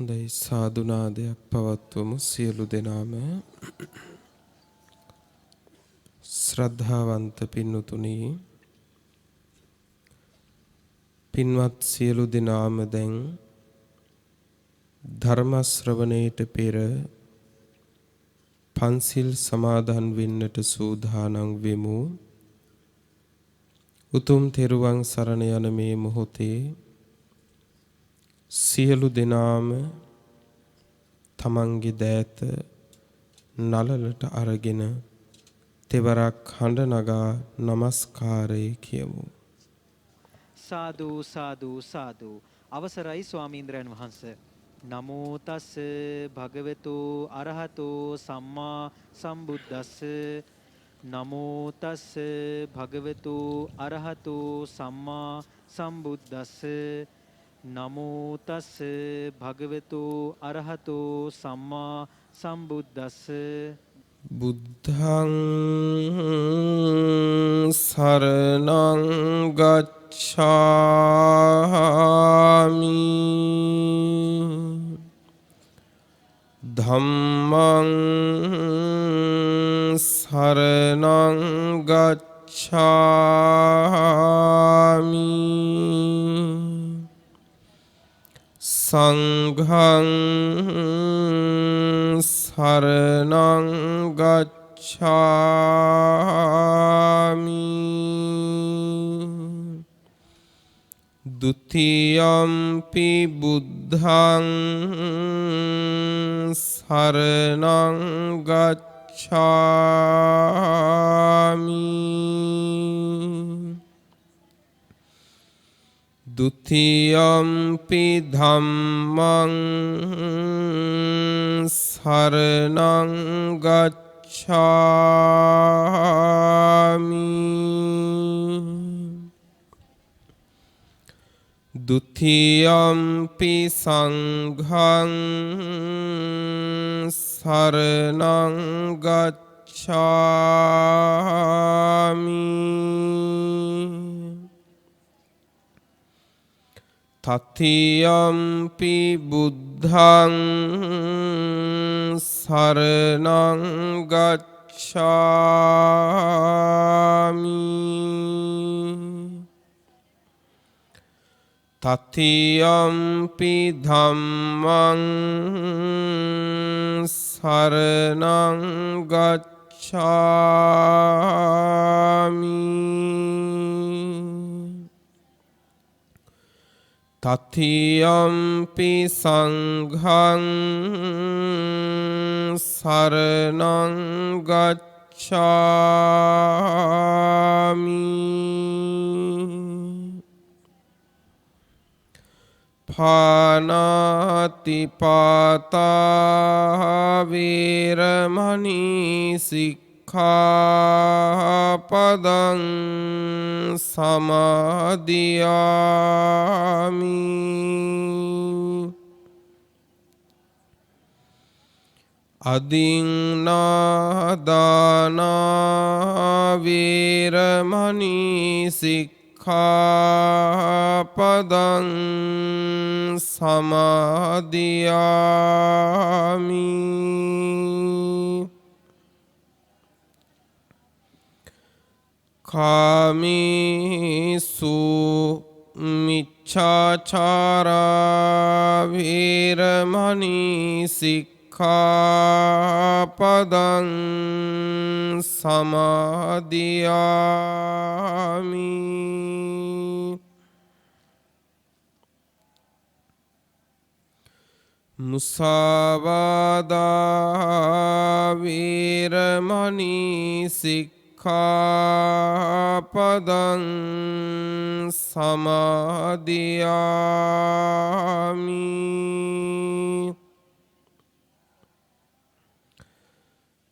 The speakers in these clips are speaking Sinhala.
හොඳයි සාදුනාදයක් පවත්වමු සියලු දෙනාම. ශ්‍රද්ධාවන්ත පින්තුනි, පින්වත් සියලු දෙනාම දැන් ධර්ම ශ්‍රවණයට පෙර පන්සිල් සමාදන් වෙන්නට සූදානම් වෙමු. උතුම් තෙරුවන් සරණ යන මේ මොහොතේ සියලු දෙනාම තමන්ගේ දෑත නලලට අරගෙන තෙවරක් හඬ නගා නමස්කාරය කියමු. සාදු සාදු සාදු. අවසරයි ස්වාමීන්ද්‍රයන් වහන්සේ. නමෝ තස් භගවතු අරහතෝ සම්මා සම්බුද්දස්ස. නමෝ තස් භගවතු අරහතෝ සම්මා සම්බුද්දස්ස. නමෝ තස් භගවතු අරහතෝ සම්මා සම්බුද්දස්ස. බුද්ධං සරණං ගච්ඡාමි. ධම්මං සරණං ගච්ඡාමි. සංඝං සරණං ගච්ඡාමි. ဒုတိယံ පි බුද්ධං සරණං ගච්ඡාමි. ဒုတိယံ පි ධම්මං සරණං ගච්ඡාමි. ဒုတိယံ පි සංඝං සරණං ගච්ඡාමි. තතියම්පි බුද්ධං සරණං ගච්ඡාමි. තතියම්පි ධම්මං සරණං ගච්ඡාමි. තතියම්පි සංඝං සරණං ගච්ඡාමි. පානාති පාතා වේරමණී සික්ඛාපදං සමාදියාමි. අදින්නාදානා වේරමණී සික්ඛාපදං සමාදියාමි. කාමේසු මිච්ඡාචාරා වේරමණී සික්ඛාපදං සමාදියාමි. මුසාවාදා වේරමණී සික්ඛාපදං සමාදියාමි.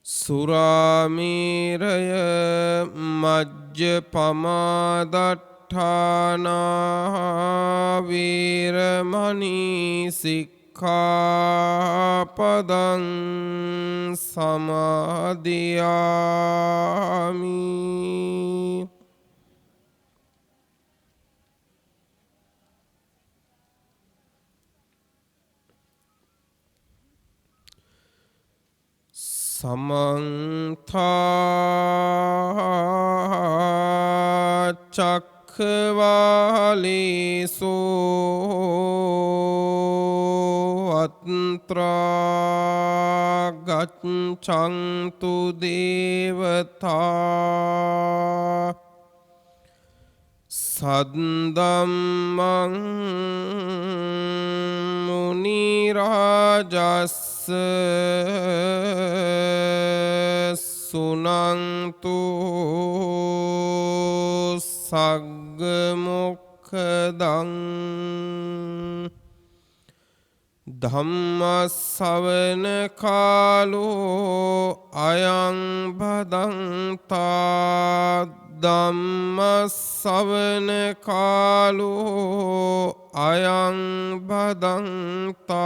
සුරාමේරය මජ්ජපමාදට්ඨානා වේරමණී සික්ඛාපදං සමාදියාමි. समन्ता चक्रवालेषु अत्रा गच्छन्तु देवता सद्दम्मं मुनिराजस्य सुनन्तु सग्मुखदं धम्मश्रवण कालो अयं भदन्ता धम्मश्रवण कालो अयं भदन्ता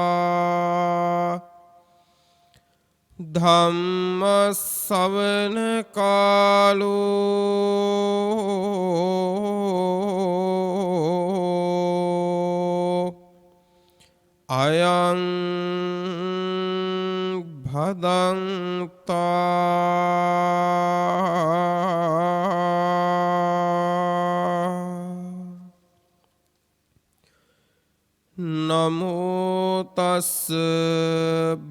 धम्मश्रवण कालो अयं भदन्ता नमो तस्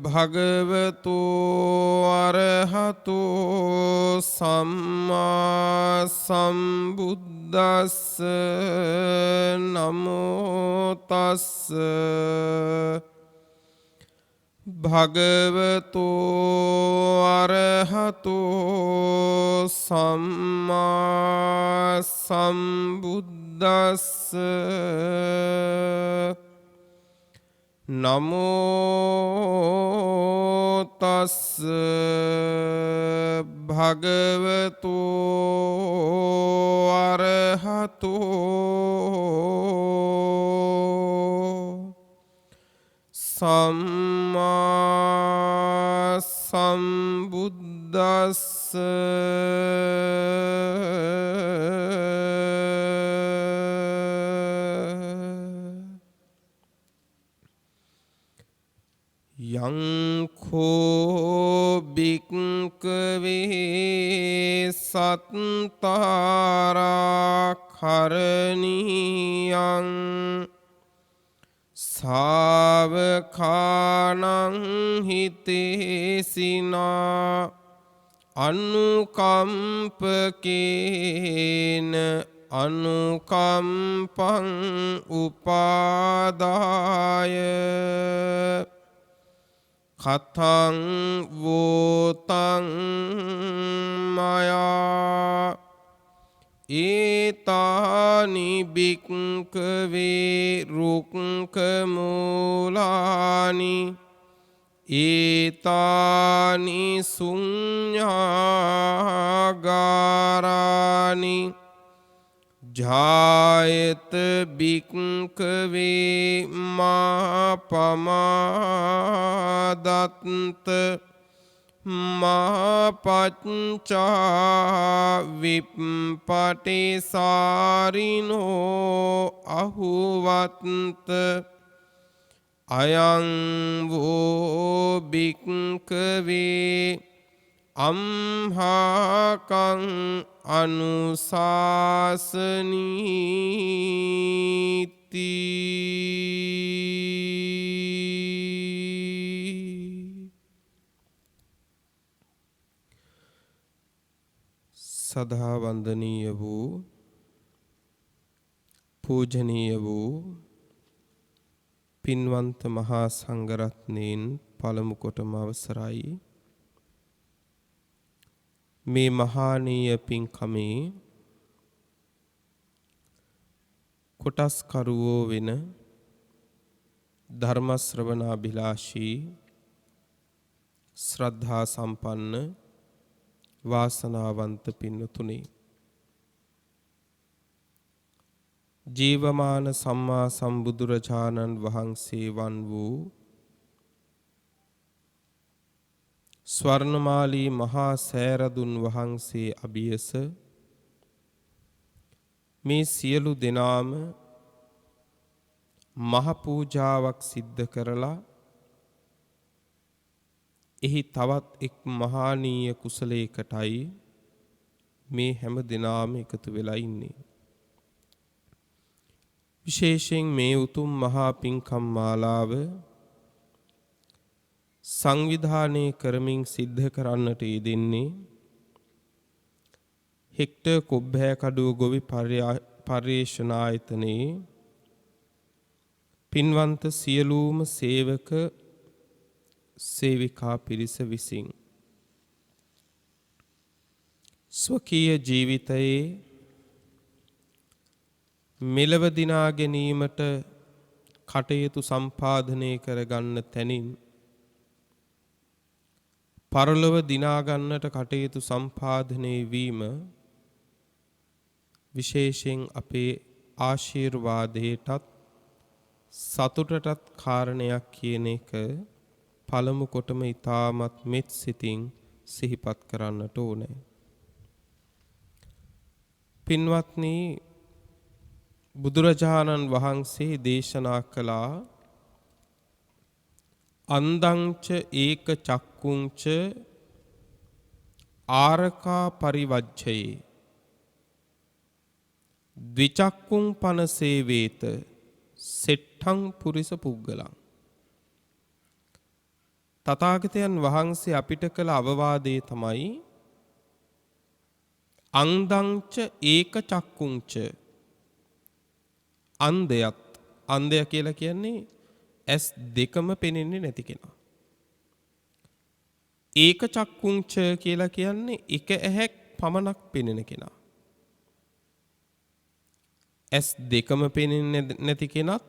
भगवतो अरहतो सम्मा सम्बुद्दस्स नमो तस् भगवतो अरहतो सम्मा सम्बुद्दस्स नमो तस् भगवतो अरहतो सम्मा सम्बुद्दस्स यं खो बिक्कवे सत्तारा खरणीयं सावखानं हितेसिना अनुकंपकेन अनुकंपं उपादाय कथं वोतं मया एतानि बिक्कवे रुक्कमूलानि एतानि शून्यागाराणि जायत बिक्कवे मा पमादत्त मा पच्चा विपटिसारिणो अहुवत्त अयं वो बिक्कवे अम्हाकं अनुशासनीति सदा वंदनीय वो पूजनीय वो පින්වන්ත මහා සංඝරත්නයෙන් පළමු කොටම අවසරයි මේ මහානීය පින්කමේ කොටස් කරුවෝ වෙන ධර්ම ශ්‍රවණාභිලාෂී ශ්‍රද්ධා සම්පන්න වාසනාවන්ත පින්වතුනි ජීවමාන සම්මා සම්බුදුරජාණන් වහන්සේ වන් වූ ස්වර්ණමාලී මහා සෑරදුන් වහන්සේ අභියස මේ සියලු දෙනාම මහ පූජාවක් සිද්ධ කරලා එහි තවත් එක් මහානීය කුසලයකටයි මේ හැම දිනාම එකතු වෙලා ඉන්නේ. විශේෂයෙන් මේ උතුම් මහා පින්කම් මාලාව සංවිධානය කරමින් සිද්ධ කරන්නට යෙදෙන්නේ හෙක්ටර් කොබ්බෑකඩුව ගොවි පර්යේෂණ ආයතනයේ පින්වන්ත සියලුම සේවක සේවිකා පිරිස විසින් ස්වකීය ජීවිතයේ මෙලව දිනා ගැනීමට කටයුතු සම්පාදනය කරගන්න තැනින් පරලොව දිනා ගන්නට කටයුතු සම්පාදනය වීම විශේෂයෙන් අපේ ආශිර්වාදයටත් සතුටටත් කාරණයක් කියන එක පළමු කොටම ඊටමත් මෙත් සිතින් සිහිපත් කරන්නට ඕනේ. පින්වත්නි, බුදුරජාණන් වහන්සේ දේශනා කළා අන්දංච ඒක චක්කුංච ආරකා පරිවජ්ජයේ ද්විචක්කුං පනසේවේත සෙට්ටං පුරිස පුග්ගලං. තථාගතයන් වහන්සේ අපිට කළ අවවාදයේ තමයි අන්දංච ඒක චක්කුංච අන්ධය කියලා කියන්නේ ඇස් දෙකම පෙනෙන්නේ නැති කෙනා. ඒක චක්කුංච කියලා කියන්නේ එක ඇහැක් පමණක් පෙනෙන කෙනා. ඇස් දෙකම පෙනෙන්නේ නැති කෙනත්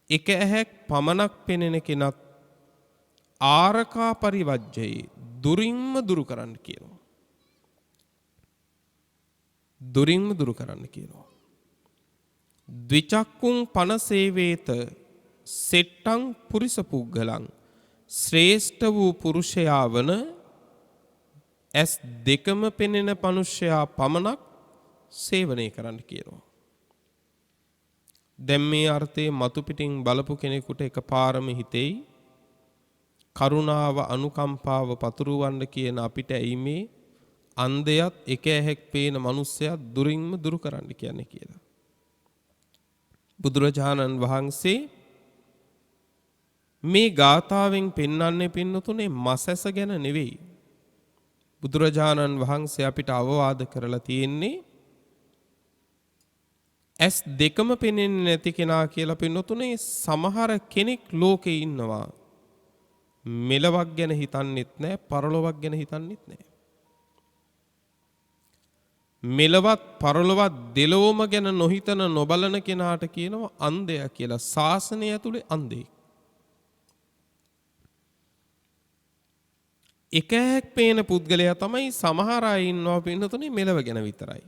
එක ඇහැක් පමණක් පෙනෙන කෙනත් ආරකා පරිවජ්ජයේ දුරින්ම දුරු කරන්න කියනවා. දුරින්ම දුරු කරන්න කියනවා. ද්විචක්කුං පනසේවේත සෙට්ටං පුරිස පුග්ගලං ශ්‍රේෂ්ඨ වූ පුරුෂයා වන ඇස් දෙකම පෙනෙන මනුෂ්‍යයා පමණක් සේවනය කරන්න කියනවා. දැන් මේ අර්ථයේ මතු පිටින් බලපු කෙනෙකුට එකපාරම හිතෙයි කරුණාව අනුකම්පාව පතුරවන්න කියන අපිට ඇයි මේ අන්ධයත් එක ඇහැක් පේන මනුස්සයා දුරින්ම දුරු කරන්න කියන්නේ කියලා. බුදුරජාණන් වහන්සේ මේ ගාථාවෙන් පෙන්වන්නේ පින්නතුනේ මසැස ගැන නෙවෙයි. බුදුරජාණන් වහන්සේ අපිට අවවාද කරලා තියෙන්නේ ඇස් දෙකම පෙනෙන්නේ නැති කෙනා කියලා පින්නතුනේ සමහර කෙනෙක් ලෝකේ ඉන්නවා. මෙලවක් ගැන හිතන්නෙත් නැහැ, පරලොවක් ගැන හිතන්නෙත් නැහැ. මෙලවත් පරලොවත් දෙලොවම ගැන නොහිතන නොබලන කෙනාට කියනවා අන්ධයා කියලා. ශාසනය ඇතුලේ අන්ධයෙක්. එක ඇහැක් පේන පුද්ගලයා තමයි සමහර අය ඉන්නවා පින්නතුනේ මෙලව ගැන විතරයි.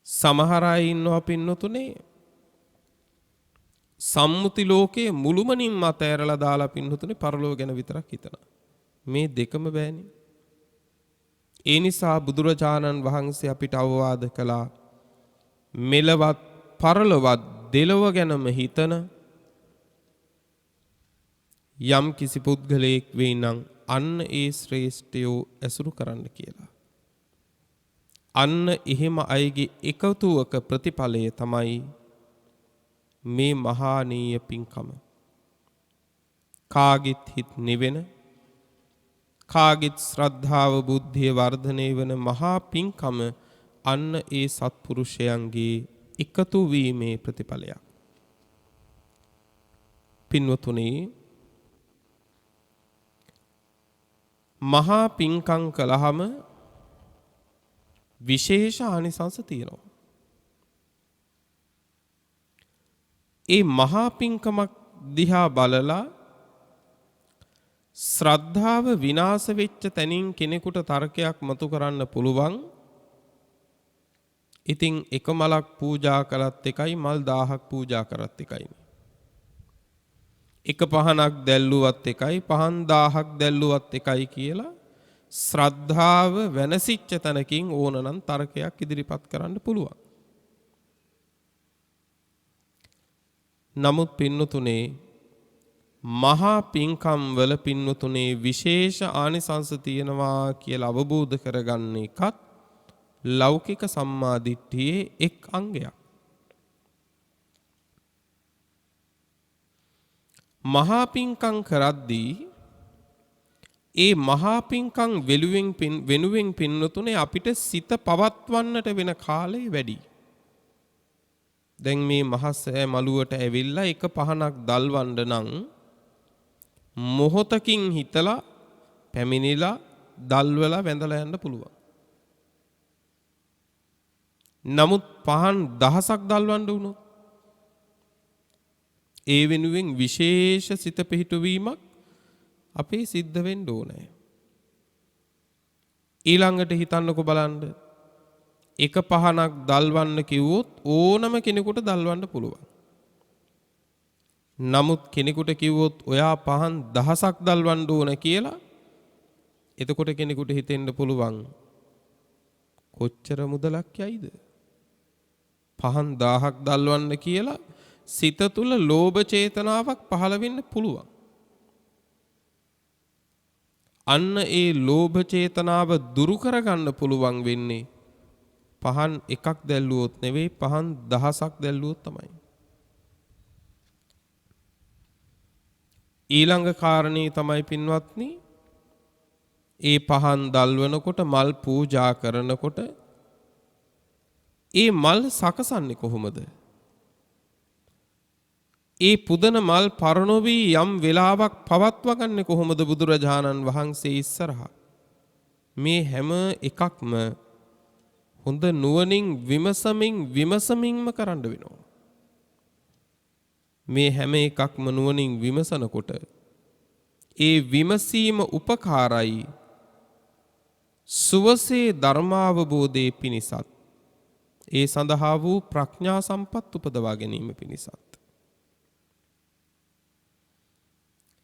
සමහර අය ඉන්නවා පින්නතුනේ සම්මුති ලෝකයේ මුළුමනින්ම අතෑරලා දාලා පින්නතුනේ පරලොව ගැන විතරක් හිතනවා. මේ දෙකම බෑනේ. ඒ නිසා බුදුරජාණන් වහන්සේ අපිට අවවාද කළා මෙලවත් පරලොවත් දෙලොව ගැනම හිතන යම් කිසි පුද්ගලයෙක් වෙයි නම් අන්න ඒ ශ්‍රේෂ්ඨයෝ ඇසුරු කරන්න කියලා. අන්න එහෙම අයගේ එකතුවක ප්‍රතිඵලය තමයි මේ මහානීය පින්කම. කාගෙත් හිත නිවෙන, කාගෙත් ශ්‍රද්ධාව බුද්ධිය වර්ධනය වන මහා පින්කම අන්න ඒ සත්පුරුෂයන්ගේ එකතු වීමේ ප්‍රතිඵලයක්. පින්වතුනි, මහා පින්කම් කළාම විශේෂ ආනිසංස තියෙනවා. ඒ මහා පින්කමක් දිහා බලලා ශ්‍රද්ධාව විනාශ වෙච්ච තැනින් කෙනෙකුට තර්කයක් මතු කරන්න පුළුවන්. ඉතින් එක මලක් පූජා කරත් එකයි මල් 1000ක් පූජා කරත් එකයි. එක පහනක් දැල්ලුවත් එකයි පහන් 1000ක් දැල්ලුවත් එකයි කියලා ශ්‍රද්ධාව වෙනසිච්ච තැනකින් ඕනනම් තර්කයක් ඉදිරිපත් කරන්න පුළුවන්. නමුත් පින්නතුනේ මහා පින්කම් වල පින්වතුනේ විශේෂ ආනිසංස තියෙනවා කියලා අවබෝධ කරගන්න එකත් ලෞකික සම්මාදිට්ඨියේ එක් අංගයක්. මහා පින්කම් කරද්දී ඒ මහා පින්කම් වෙනුවෙන් පින්වතුනේ අපිට සිත පවත්වන්නට වෙන කාලය වැඩි. දැන් මේ මහසෑ මළුවට ඇවිල්ලා එක පහනක් දල්වන්න නම් මොහොතකින් හිතලා පැමිණිලා දල්වලා වැඳලා යන්න පුළුවන්. නමුත් පහන් දහසක් දල්වන්න වුණොත් ඒ වෙනුවෙන් විශේෂ සිත පිහිටුවීමක් අපේ සිද්ධ වෙන්න ඕනේ. ඊළඟට හිතන්නකෝ බලන්න. එක පහනක් දල්වන්න කිව්වොත් ඕනම කෙනෙකුට දල්වන්න පුළුවන්. නමුත් කෙනෙකුට කිව්වොත් ඔයා පහන් දහසක් දල්වන්න ඕන කියලා එතකොට කෙනෙකුට හිතෙන්න පුළුවන් කොච්චර මුදලක් යයිද? පහන් 1000ක් දල්වන්න කියලා සිත තුළ ලෝභ චේතනාවක් පහළ වෙන්න පුළුවන්. අන්න ඒ ලෝභ චේතනාව දුරු කරගන්න පුළුවන් වෙන්නේ පහන් එකක් දැල්ලුවොත් නෙවෙයි පහන් දහසක් දැල්ලුවොත් තමයි. ඊළඟ කාරණේ තමයි පින්වත්නි ඒ පහන් දල්වනකොට මල් පූජා කරනකොට ඒ මල් සකසන්නේ කොහොමද? ඒ පුදන මල් පරණොවී යම් වෙලාවක් පවත්වා ගන්න කොහොමද බුදුරජාණන් වහන්සේ ඉස්සරහා? මේ හැම එකක්ම හොඳ නුවණින් විමසමින්ම කරන්න වෙනවා. මේ හැම එකක්ම නුවණින් විමසනකොට ඒ විමසීම උපකාරයි සුවසේ ධර්මාවබෝධයේ පිණිසත් ඒ සඳහා වූ ප්‍රඥා සම්පත් උපදවා ගැනීම පිණිසත්.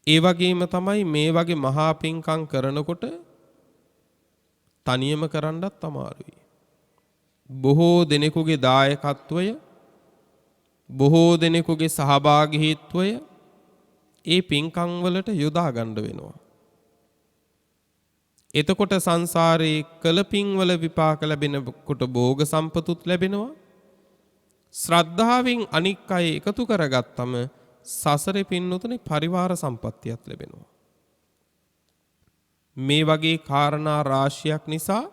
ඒ වගේම තමයි මේ වගේ මහා පින්කම් කරනකොට තනියම කරන්නත් අමාරුයි. බොහෝ දෙනෙකුගේ දායකත්වය, බොහෝ දෙනෙකුගේ සහභාගීත්වය ඒ පින්කම් වලට යොදා ගන්න වෙනවා. එතකොට සංසාරේ කළ පින්වල විපාක ලැබෙනකොට භෝග සම්පතුත් ලැබෙනවා. ශ්‍රද්ධාවෙන් අනික් අය එකතු කරගත්තම සසරේ පින්නතුනේ පරිවාර සම්පත්තියක් ලැබෙනවා. මේ වගේ කාරණා රාශියක් නිසා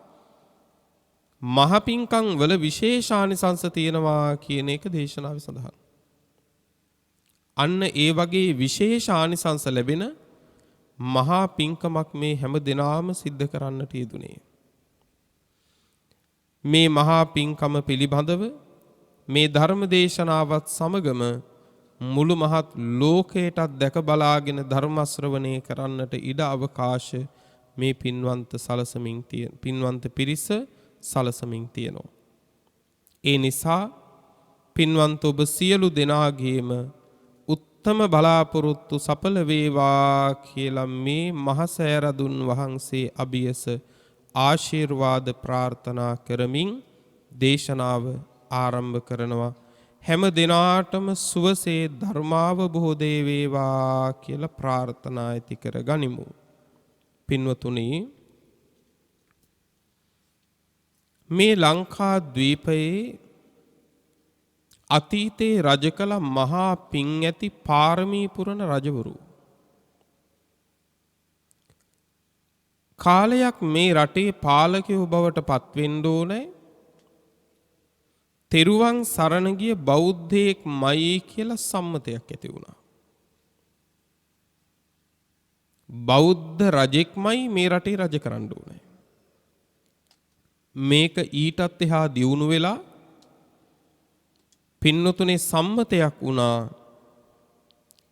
මහ පින්කම් වල විශේෂානිසංස තියෙනවා කියන එක දේශනාවේ සඳහන්. අන්න ඒ වගේ විශේෂානිසංස ලැබෙන මහා පින්කමක් මේ හැම දිනාම සිද්ධ කරන්නට යෙදුනේ. මේ මහා පින්කම පිළිබඳව මේ ධර්ම දේශනාවත් සමගම මුළු මහත් ලෝකයටත් දැක බලාගෙන ධර්ම ශ්‍රවණය කරන්නට ඉඩ අවකාශ මේ පින්වන්ත පිරිස සලසමින් තියෙනවා. ඒ නිසා පින්වන්ත ඔබ සියලු දෙනාගේම උත්තම බලාපොරොත්තු සඵල වේවා කියලා මේ මහසෑරදුන් වහන්සේ අභියස ආශිර්වාද ප්‍රාර්ථනා කරමින් දේශනාව ආරම්භ කරනවා. හැම දිනාටම සුවසේ ධර්මාවබෝධය වේවා කියලා ප්‍රාර්ථනා ඇති කර ගනිමු. පින්වතුනි, මේ ලංකා ද්වීපයේ අතීතේ රජ කළ මහා පින් ඇති පාරමී පුරන රජවරු කාලයක් මේ රටේ පාලකයෝ බවට පත්වෙන්න ඕනේ. තෙරුවන් සරණ ගිය බෞද්ධයෙක් මයි කියලා සම්මතයක් ඇති වුණා. බෞද්ධ රජෙක්මයි මේ රටේ රජ කරන්න ඕනේ. මේක ඊටත් එහා දියුණු වෙලා පින්නතුනේ සම්මතයක් වුණා.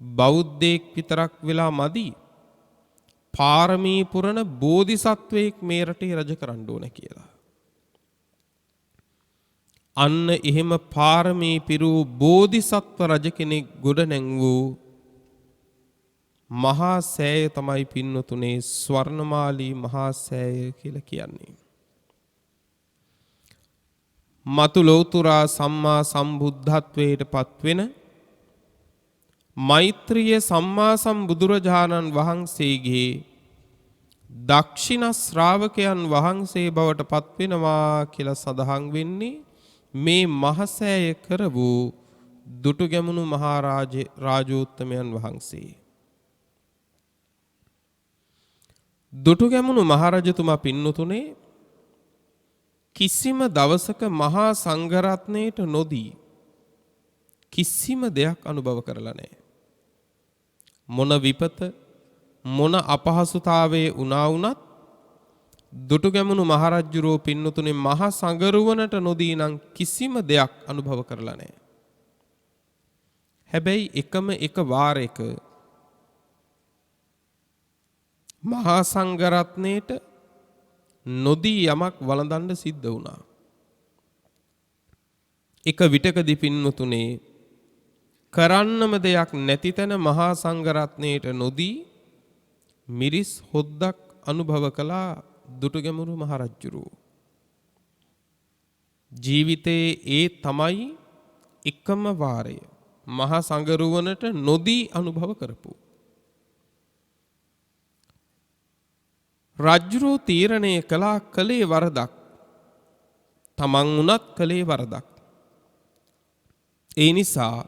බෞද්ධයෙක් විතරක් වෙලා මදි, පාරමී පුරන බෝධිසත්වයෙක් මේ රටේ රජ කරන්න ඕනේ කියලා. අන්න එහෙම පාරමී පිරූ බෝධිසත්ව රජ කෙනෙක් ගොඩ නැංවූ මහා සෑය තමයි පින්නතුනේ ස්වර්ණමාලී මහා සෑය කියලා කියන්නේ. මතු ලෞතුරා සම්මා සම්බුද්ධත්වයට පත්වෙන මෛත්‍රිය සම්මා සම්බුදුරජාණන් වහන්සේගේ දක්ෂිණ ශ්‍රාවකයන් වහන්සේ බවට පත්වෙනවා කියලා සඳහන් වෙන්නේ මේ මහසෑය කර වූ දුටුගැමුණු රාජෝත්තමයන් වහන්සේ. දුටුගැමුණු මහරජතුමා පින්නතුනේ කිසිම දවසක මහා සංඝරත්නයට නොදී කිසිම දෙයක් අනුභව කරලා නැහැ. මොන විපත මොන අපහසුතාවයේ වුණා වුණත් දුටුගැමුණු මහරජුරෝ පින්නතුනේ මහා සංඝරුවනට නොදී නම් කිසිම දෙයක් අනුභව කරලා නැහැ. හැබැයි එකම එක වාරයක මහා සංඝරත්නයට නොදී යමක් වළඳන්න සිද්ධ වුණා. එක විටකදී පින්නතුනේ කරන්නම දෙයක් නැති තැන මහා සංඝරත්නයට නොදී මිරිස් හොද්දක් අනුභව කළා දුටුගැමුණු මහරජුරෝ. ජීවිතයේ ඒ තමයි එකම වාරය මහා සංඝරුවනට නොදී අනුභව කරපු. රජුරෝ තීරණය කළේ වරදක්. තමන් වුණත් කළේ වරදක්. ඒ නිසා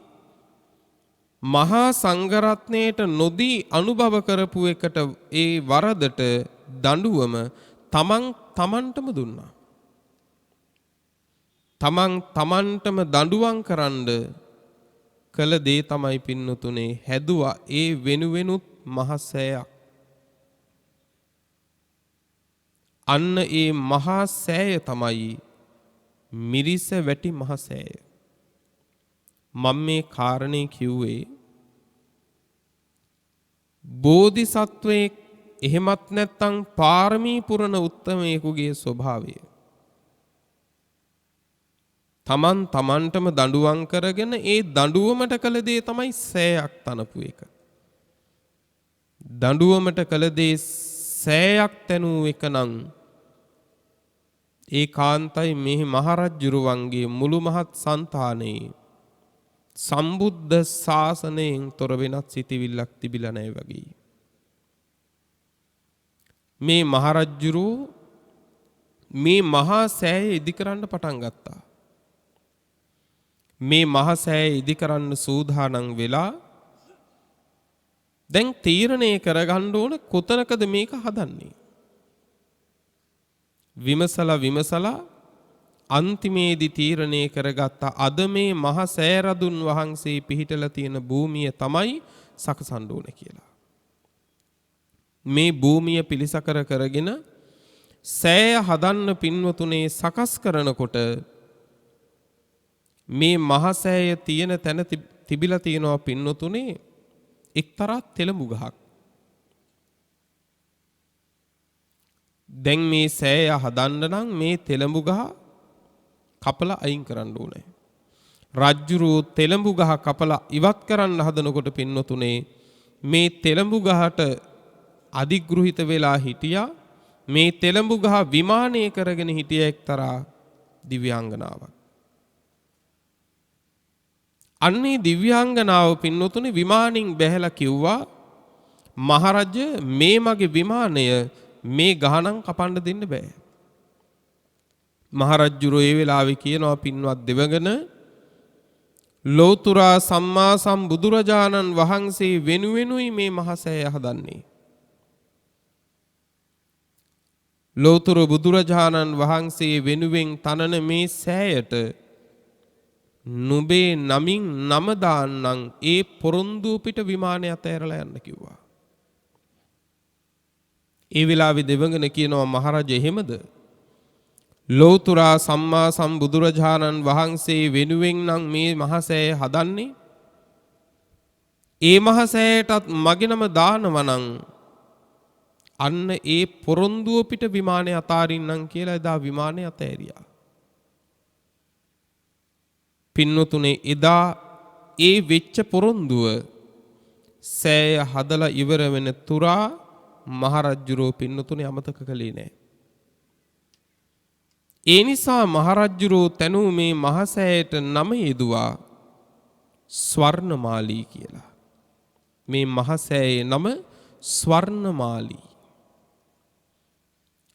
මහා සංඝරත්නයට නොදී අනුභව කරපු එකට ඒ වරදට දඬුවම තමන්ටම දුන්නා. තමන්ටම දඬුවම් කරන්න කළ දේ තමයි පින්නතුනේ හැදුවා ඒ වෙනුවෙනුත් මහසෑයක්. අන්න ඒ මහා සෑය තමයි මිරිස වැටි මහසෑය. මම මේ කාරණේ කිව්වේ බෝධිසත්වයෙක් එහෙමත් නැත්නම් පාරමී පුරන උත්තමයෙකුගේ ස්වභාවය. තමන්ටම දඬුවම් කරගෙන ඒ දඬුවමට කළ දේ තමයි සෑයක් තනපු එක. දඬුවමට කළ දේ සෑයක් තැනූ එක නම් ඒ කාන්තයි මෙහි මහරජුරුවන්ගේ මුළු මහත් సంతානයේ සම්බුද්ධ ශාසනයෙන් තොර වෙනත් සිටිවිල්ලක් තිබිලා නැහැ වගේ. මේ මහරජුරුව මේ මහා සෑය ඉදිකරන්න පටන් ගත්තා. මේ මහා සෑය ඉදිකරන්න සූදානම් වෙලා දැන් තීරණය කරගන්න ඕන කොතනකද මේක හදන්නේ. විමසලා අන්තිමේදී තීරණය කරගත්ත අද මේ මහ සෑරදුන් වහන්සේ පිහිටලා තියෙන භූමිය තමයි සකසන්න ඕන කියලා. මේ භූමිය පිළිසකර කරගෙන සෑය හදන්න පින්වතුනේ සකස් කරනකොට මේ මහ සෑය තියෙන තැන තිබිලා තියෙනවා පින්වතුනේ එක්තරා තෙලඹු ගහක්. දැන් මේ සෑය හදන්න නම් මේ තෙලඹු ගහ කපලා අයින් කරන්න ඕනේ. රජ්ජුරුව තෙලඹු ගහ කපලා ඉවත් කරන්න හදනකොට පින්නතුනේ මේ තෙලඹු ගහට අධිග්‍රහිත වෙලා හිටියා. මේ තෙලඹු ගහ විමානය කරගෙන හිටිය එක්තරා දිව්‍යාංගනාවක්. අන්නේ දිව්‍යාංගනාව පින්නතුනේ විමානින් බැහැලා කිව්වා මහරජ මේ මගේ විමානය මේ ගහනම් කපන්න දෙන්න බෑ. මහරජුරෝ ඒ වෙලාවේ කියනවා පින්වත් දෙවඟන ලෝතුරා සම්මා සම්බුදුරජාණන් වහන්සේ වෙනුවෙනුයි මේ මහසෑය හදන්නේ. ලෝතුර බුදුරජාණන් වහන්සේ වෙනුවෙන් තනන මේ සෑයට නුඹේ නමින් නම දාන්නම් ඒ පොරොන්දුව පිට විමානය අතෑරලා යන්න කිව්වා. ඒ වෙලාවේ දෙවඟන කියනවා මහරජ එහෙමද? ලෝතුරා සම්මා සම්බුදුරජාණන් වහන්සේ වෙනුවෙන් නම් මේ මහසෑය හදන්නේ. ඒ මහසෑයටත් මගේ නම දානවා නම් අන්න ඒ පොරොන්දුව පිට විමානය අතාරින්නම් කියලා එදා විමානය අතෑරියා. පින්නතුනේ එදා ඒ වෙච්ච පොරොන්දුව සෑය හදලා ඉවර වෙන තුරා මහරජුරෝ පින්නතුනේ අමතක කළේ නැහැ. ඒ නිසා මහරජුරෝ තනූ මේ මහසෑයට නම යෙදුවා ස්වර්ණමාලී කියලා. මේ මහසෑයේ නම ස්වර්ණමාලී.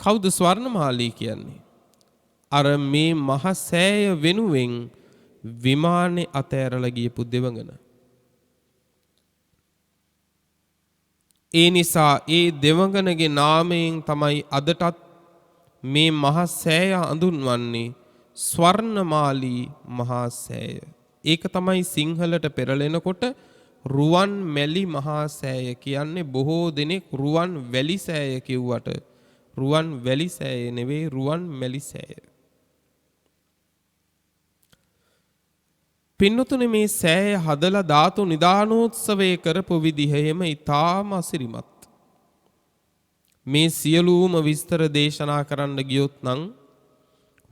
කවුද ස්වර්ණමාලී කියන්නේ? අර මේ මහසෑය වෙනුවෙන් විමානේ අතෑරලා ගියපු දෙවඟන. ඒ නිසා ඒ දෙවඟනගේ නාමයෙන් තමයි අදටත් මේ මහසෑය හඳුන්වන්නේ ස්වර්ණමාලී මහසෑය. ඒක තමයි සිංහලට පෙරලෙනකොට රුවන් මැලි මහසෑය කියන්නේ. බොහෝ දෙනෙක් රුවන් වැලි සෑය කිව්වට රුවන් වැලි සෑය නෙවෙයි රුවන් මැලි සෑය. පින්නතුනේ මේ සෑය හදලා ධාතු නිදානෝත්සවය කරපු විදිහ එහෙම ඊටාම අසිරිමත්. මේ සියලුම විස්තර දේශනා කරන්න ගියොත් නම්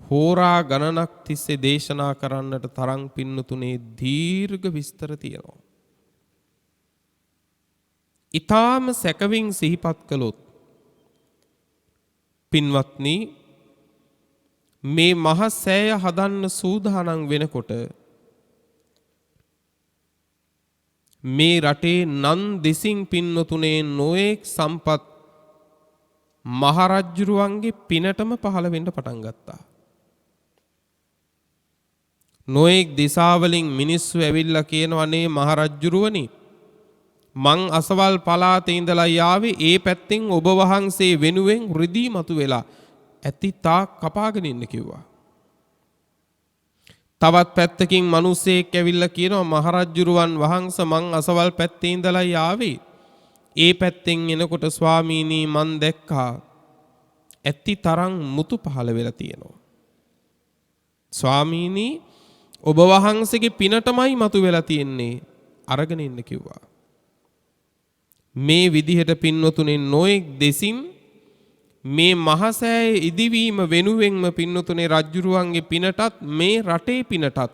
හෝරා ගණනක් තිස්සේ දේශනා කරන්නට තරම් පින්නතුනේ දීර්ඝ විස්තර තියෙනවා. ඊටාම සැකවින් සිහිපත් කළොත් පින්වත්නි මේ මහ සෑය හදන්න සූදානම් වෙනකොට මේ රටේ නන් දෙසින් පින්නතුනේ නොඑක් සම්පත් මහරජුරුවන්ගේ පිනටම පහළ වෙන්න පටන් ගත්තා. නොඑක් දිසාවලින් මිනිස්සු ඇවිල්ලා කියනවනේ මහරජුරුවනි මං අසවල් පළාතේ ඉඳලා යාවේ ඒ පැත්තෙන් ඔබ වහන්සේ වෙනුවෙන් රිදී මතු වෙලා ඇති තාක් කපාගෙන ඉන්න කිව්වා. තවත් පැත්තකින් මිනිස්සෙක් ඇවිල්ලා කියනවා මහරජුරුවන් වහන්සේ මං අසවල් පැත්තේ ඉඳලා යාවේ ඒ පැත්තෙන් එනකොට ස්වාමීනි මන් දැක්කා ඇති තරම් මුතු පහළ වෙලා තියෙනවා. ස්වාමීනි ඔබ වහන්සේගේ පිනටමයි මතු වෙලා තියෙන්නේ අරගෙන ඉන්න කිව්වා. මේ විදිහට පින්වතුනේ නොඑක් දෙසින් මේ මහසෑය ඉදිවීම වෙනුවෙන්ම පින්නතුනේ රජුරුවන්ගේ පිනටත් මේ රටේ පිනටත්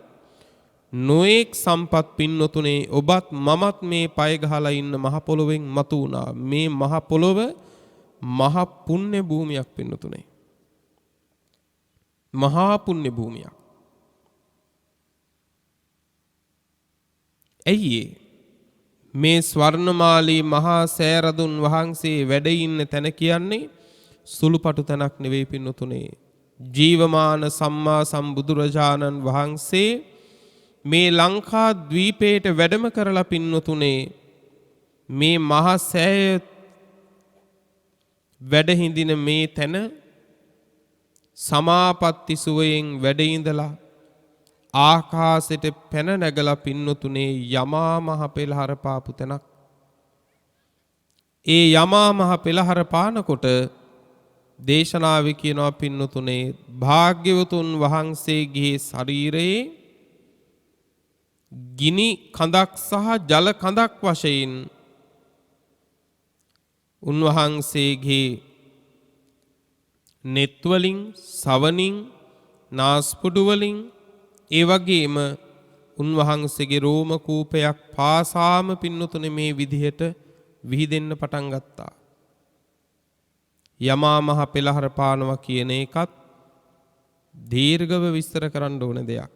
නොඑක් සම්පත් පින්නතුනේ ඔබත් මමත් මේ පය ගහලා ඉන්න මහ පොළොවෙන් මතු වුණා. මේ මහ පොළොව මහ පුණ්‍ය භූමියක් පින්නතුනේ. මහා පුණ්‍ය භූමියක්. ඇයි මේ ස්වර්ණමාලී මහා සෑරදුන් වහන්සේ වැඩ ඉන්න තැන කියන්නේ සුළුපටු තැනක් නෙවෙයි පින්නතුනේ. ජීවමාන සම්මා සම්බුදුරජාණන් වහන්සේ මේ ලංකා ද්වීපයට වැඩම කරලා පින්නතුනේ මේ මහා සෑය වැඩ හිඳින මේ තැන සමාපatti සුවයෙන් වැඩ ඉඳලා ආකාශයට පැන නැගලා පින්නතුනේ යමා මහ පෙළහර පාපු තැනක්. ඒ යමා මහ පෙළහර පානකොට දේශනාවේ කියනවා පින්නතුනේ භාග්‍යවතුන් වහන්සේගේ ශරීරයේ ගිනි කඳක් සහ ජල කඳක් වශයෙන් උන්වහන්සේගේ නෙත් වලින් සවනින් නාස්පුඩු වලින් ඒ වගේම උන්වහන්සේගේ රෝම කූපයක් පාසාම පින්නතුනේ මේ විදිහට විහිදෙන්න පටන් ගත්තා. යමා මහ පෙළහර පානවා කියන එකත් දීර්ඝව විස්තර කරන්න ඕන දෙයක්.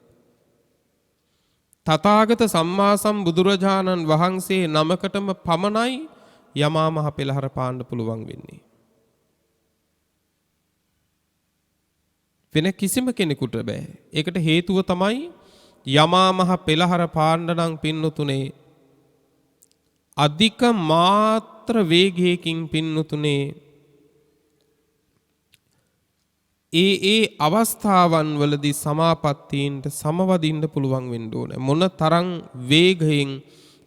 තථාගත සම්මා සම්බුදුරජාණන් වහන්සේ නමකටම පමණයි යමා මහ පෙළහර පාන්න පුළුවන් වෙන්නේ. වෙන කිසිම කෙනෙකුට බෑ. ඒකට හේතුව තමයි යමා මහ පෙළහර පාන්න නම් පින්නතුනේ අධික මාත්‍ර වේගයකින් පින්නතුනේ ඒ අවස්ථාවන් වලදී සමාපත්තීන්ට සමවදින්න පුළුවන් වෙන්න ඕනේ. මොන තරම් වේගයෙන්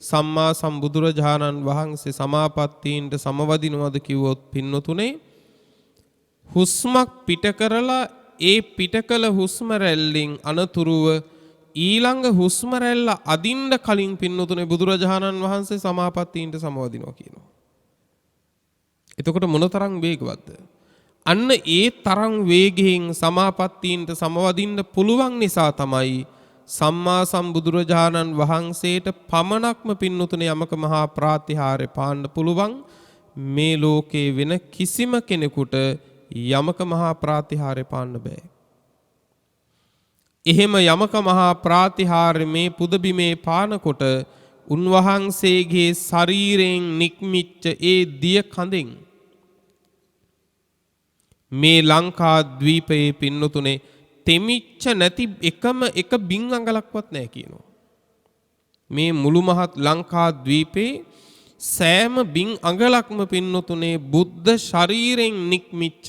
සම්මා සම්බුදුරජාණන් වහන්සේ සමාපත්තීන්ට සමවදිනවද කිව්වොත් පින්නතුනේ හුස්මක් පිට කරලා ඒ පිටකල හුස්ම රැල්ලෙන් අනතුරුව ඊළඟ හුස්ම රැල්ල අදින්න කලින් පින්නතුනේ බුදුරජාණන් වහන්සේ සමාපත්තීන්ට සමවදිනවා කියනවා. එතකොට මොනතරම් වේගවත්ද? අන්න ඒ තරම් වේගයෙන් සමාපත්තීන්ට සමවදින්න පුළුවන් නිසා තමයි සම්මා සම්බුදුරජාණන් වහන්සේට පමණක්ම පින්නතුනේ යමක මහා ප්‍රාතිහාර්ය පාන්න පුළුවන්. මේ ලෝකේ වෙන කිසිම කෙනෙකුට යමක මහා ප්‍රාතිහාර්ය පාන්න බෑ. එහෙම යමක මහා ප්‍රාතිහාර්ය මේ පුදබිමේ පානකොට උන්වහන්සේගේ ශරීරයෙන් නික්මිච්ච ඒ දිය කඳෙන් මේ ලංකා ද්වීපයේ පින්නතුනේ තෙමිච්ච නැති එකම එක බින් අඟලක්වත් නැහැ කියනවා. මේ මුළු මහත් ලංකා ද්වීපේ සෑම බින් අඟලක්ම පින්නතුනේ බුද්ධ ශරීරයෙන් නික්මිච්ච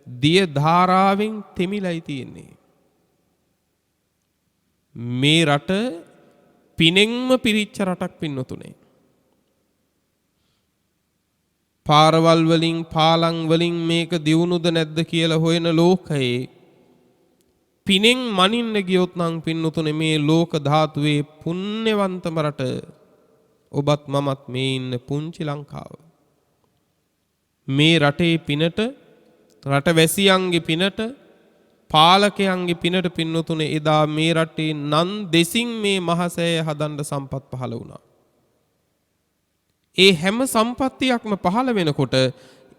දිය ධාරාවෙන් තෙමිලයි තියෙන්නේ. මේ රට පිනෙන්ම පිරිච්ච රටක් පින්නතුනේ. පාරවල් වලින් පාලම් වලින් මේක දියුණුද නැද්ද කියලා හොයන ලෝකයේ පිනෙන් මනින්න ගියොත් නම් පින්නතුනේ මේ ලෝක ධාතුවේ පුණ්‍යවන්තම රට ඔබත් මමත් මේ ඉන්න පුංචි ලංකාව. මේ රටේ පිනට රටවැසියන්ගේ පිනට පාලකයන්ගේ පිනට පින්නතුනේ එදා මේ රටේ නන් දෙසින් මේ මහසෑය හදන්න සම්පත් පහළ වුණා. ඒ හැම සම්පත්තියක්ම පහළ වෙනකොට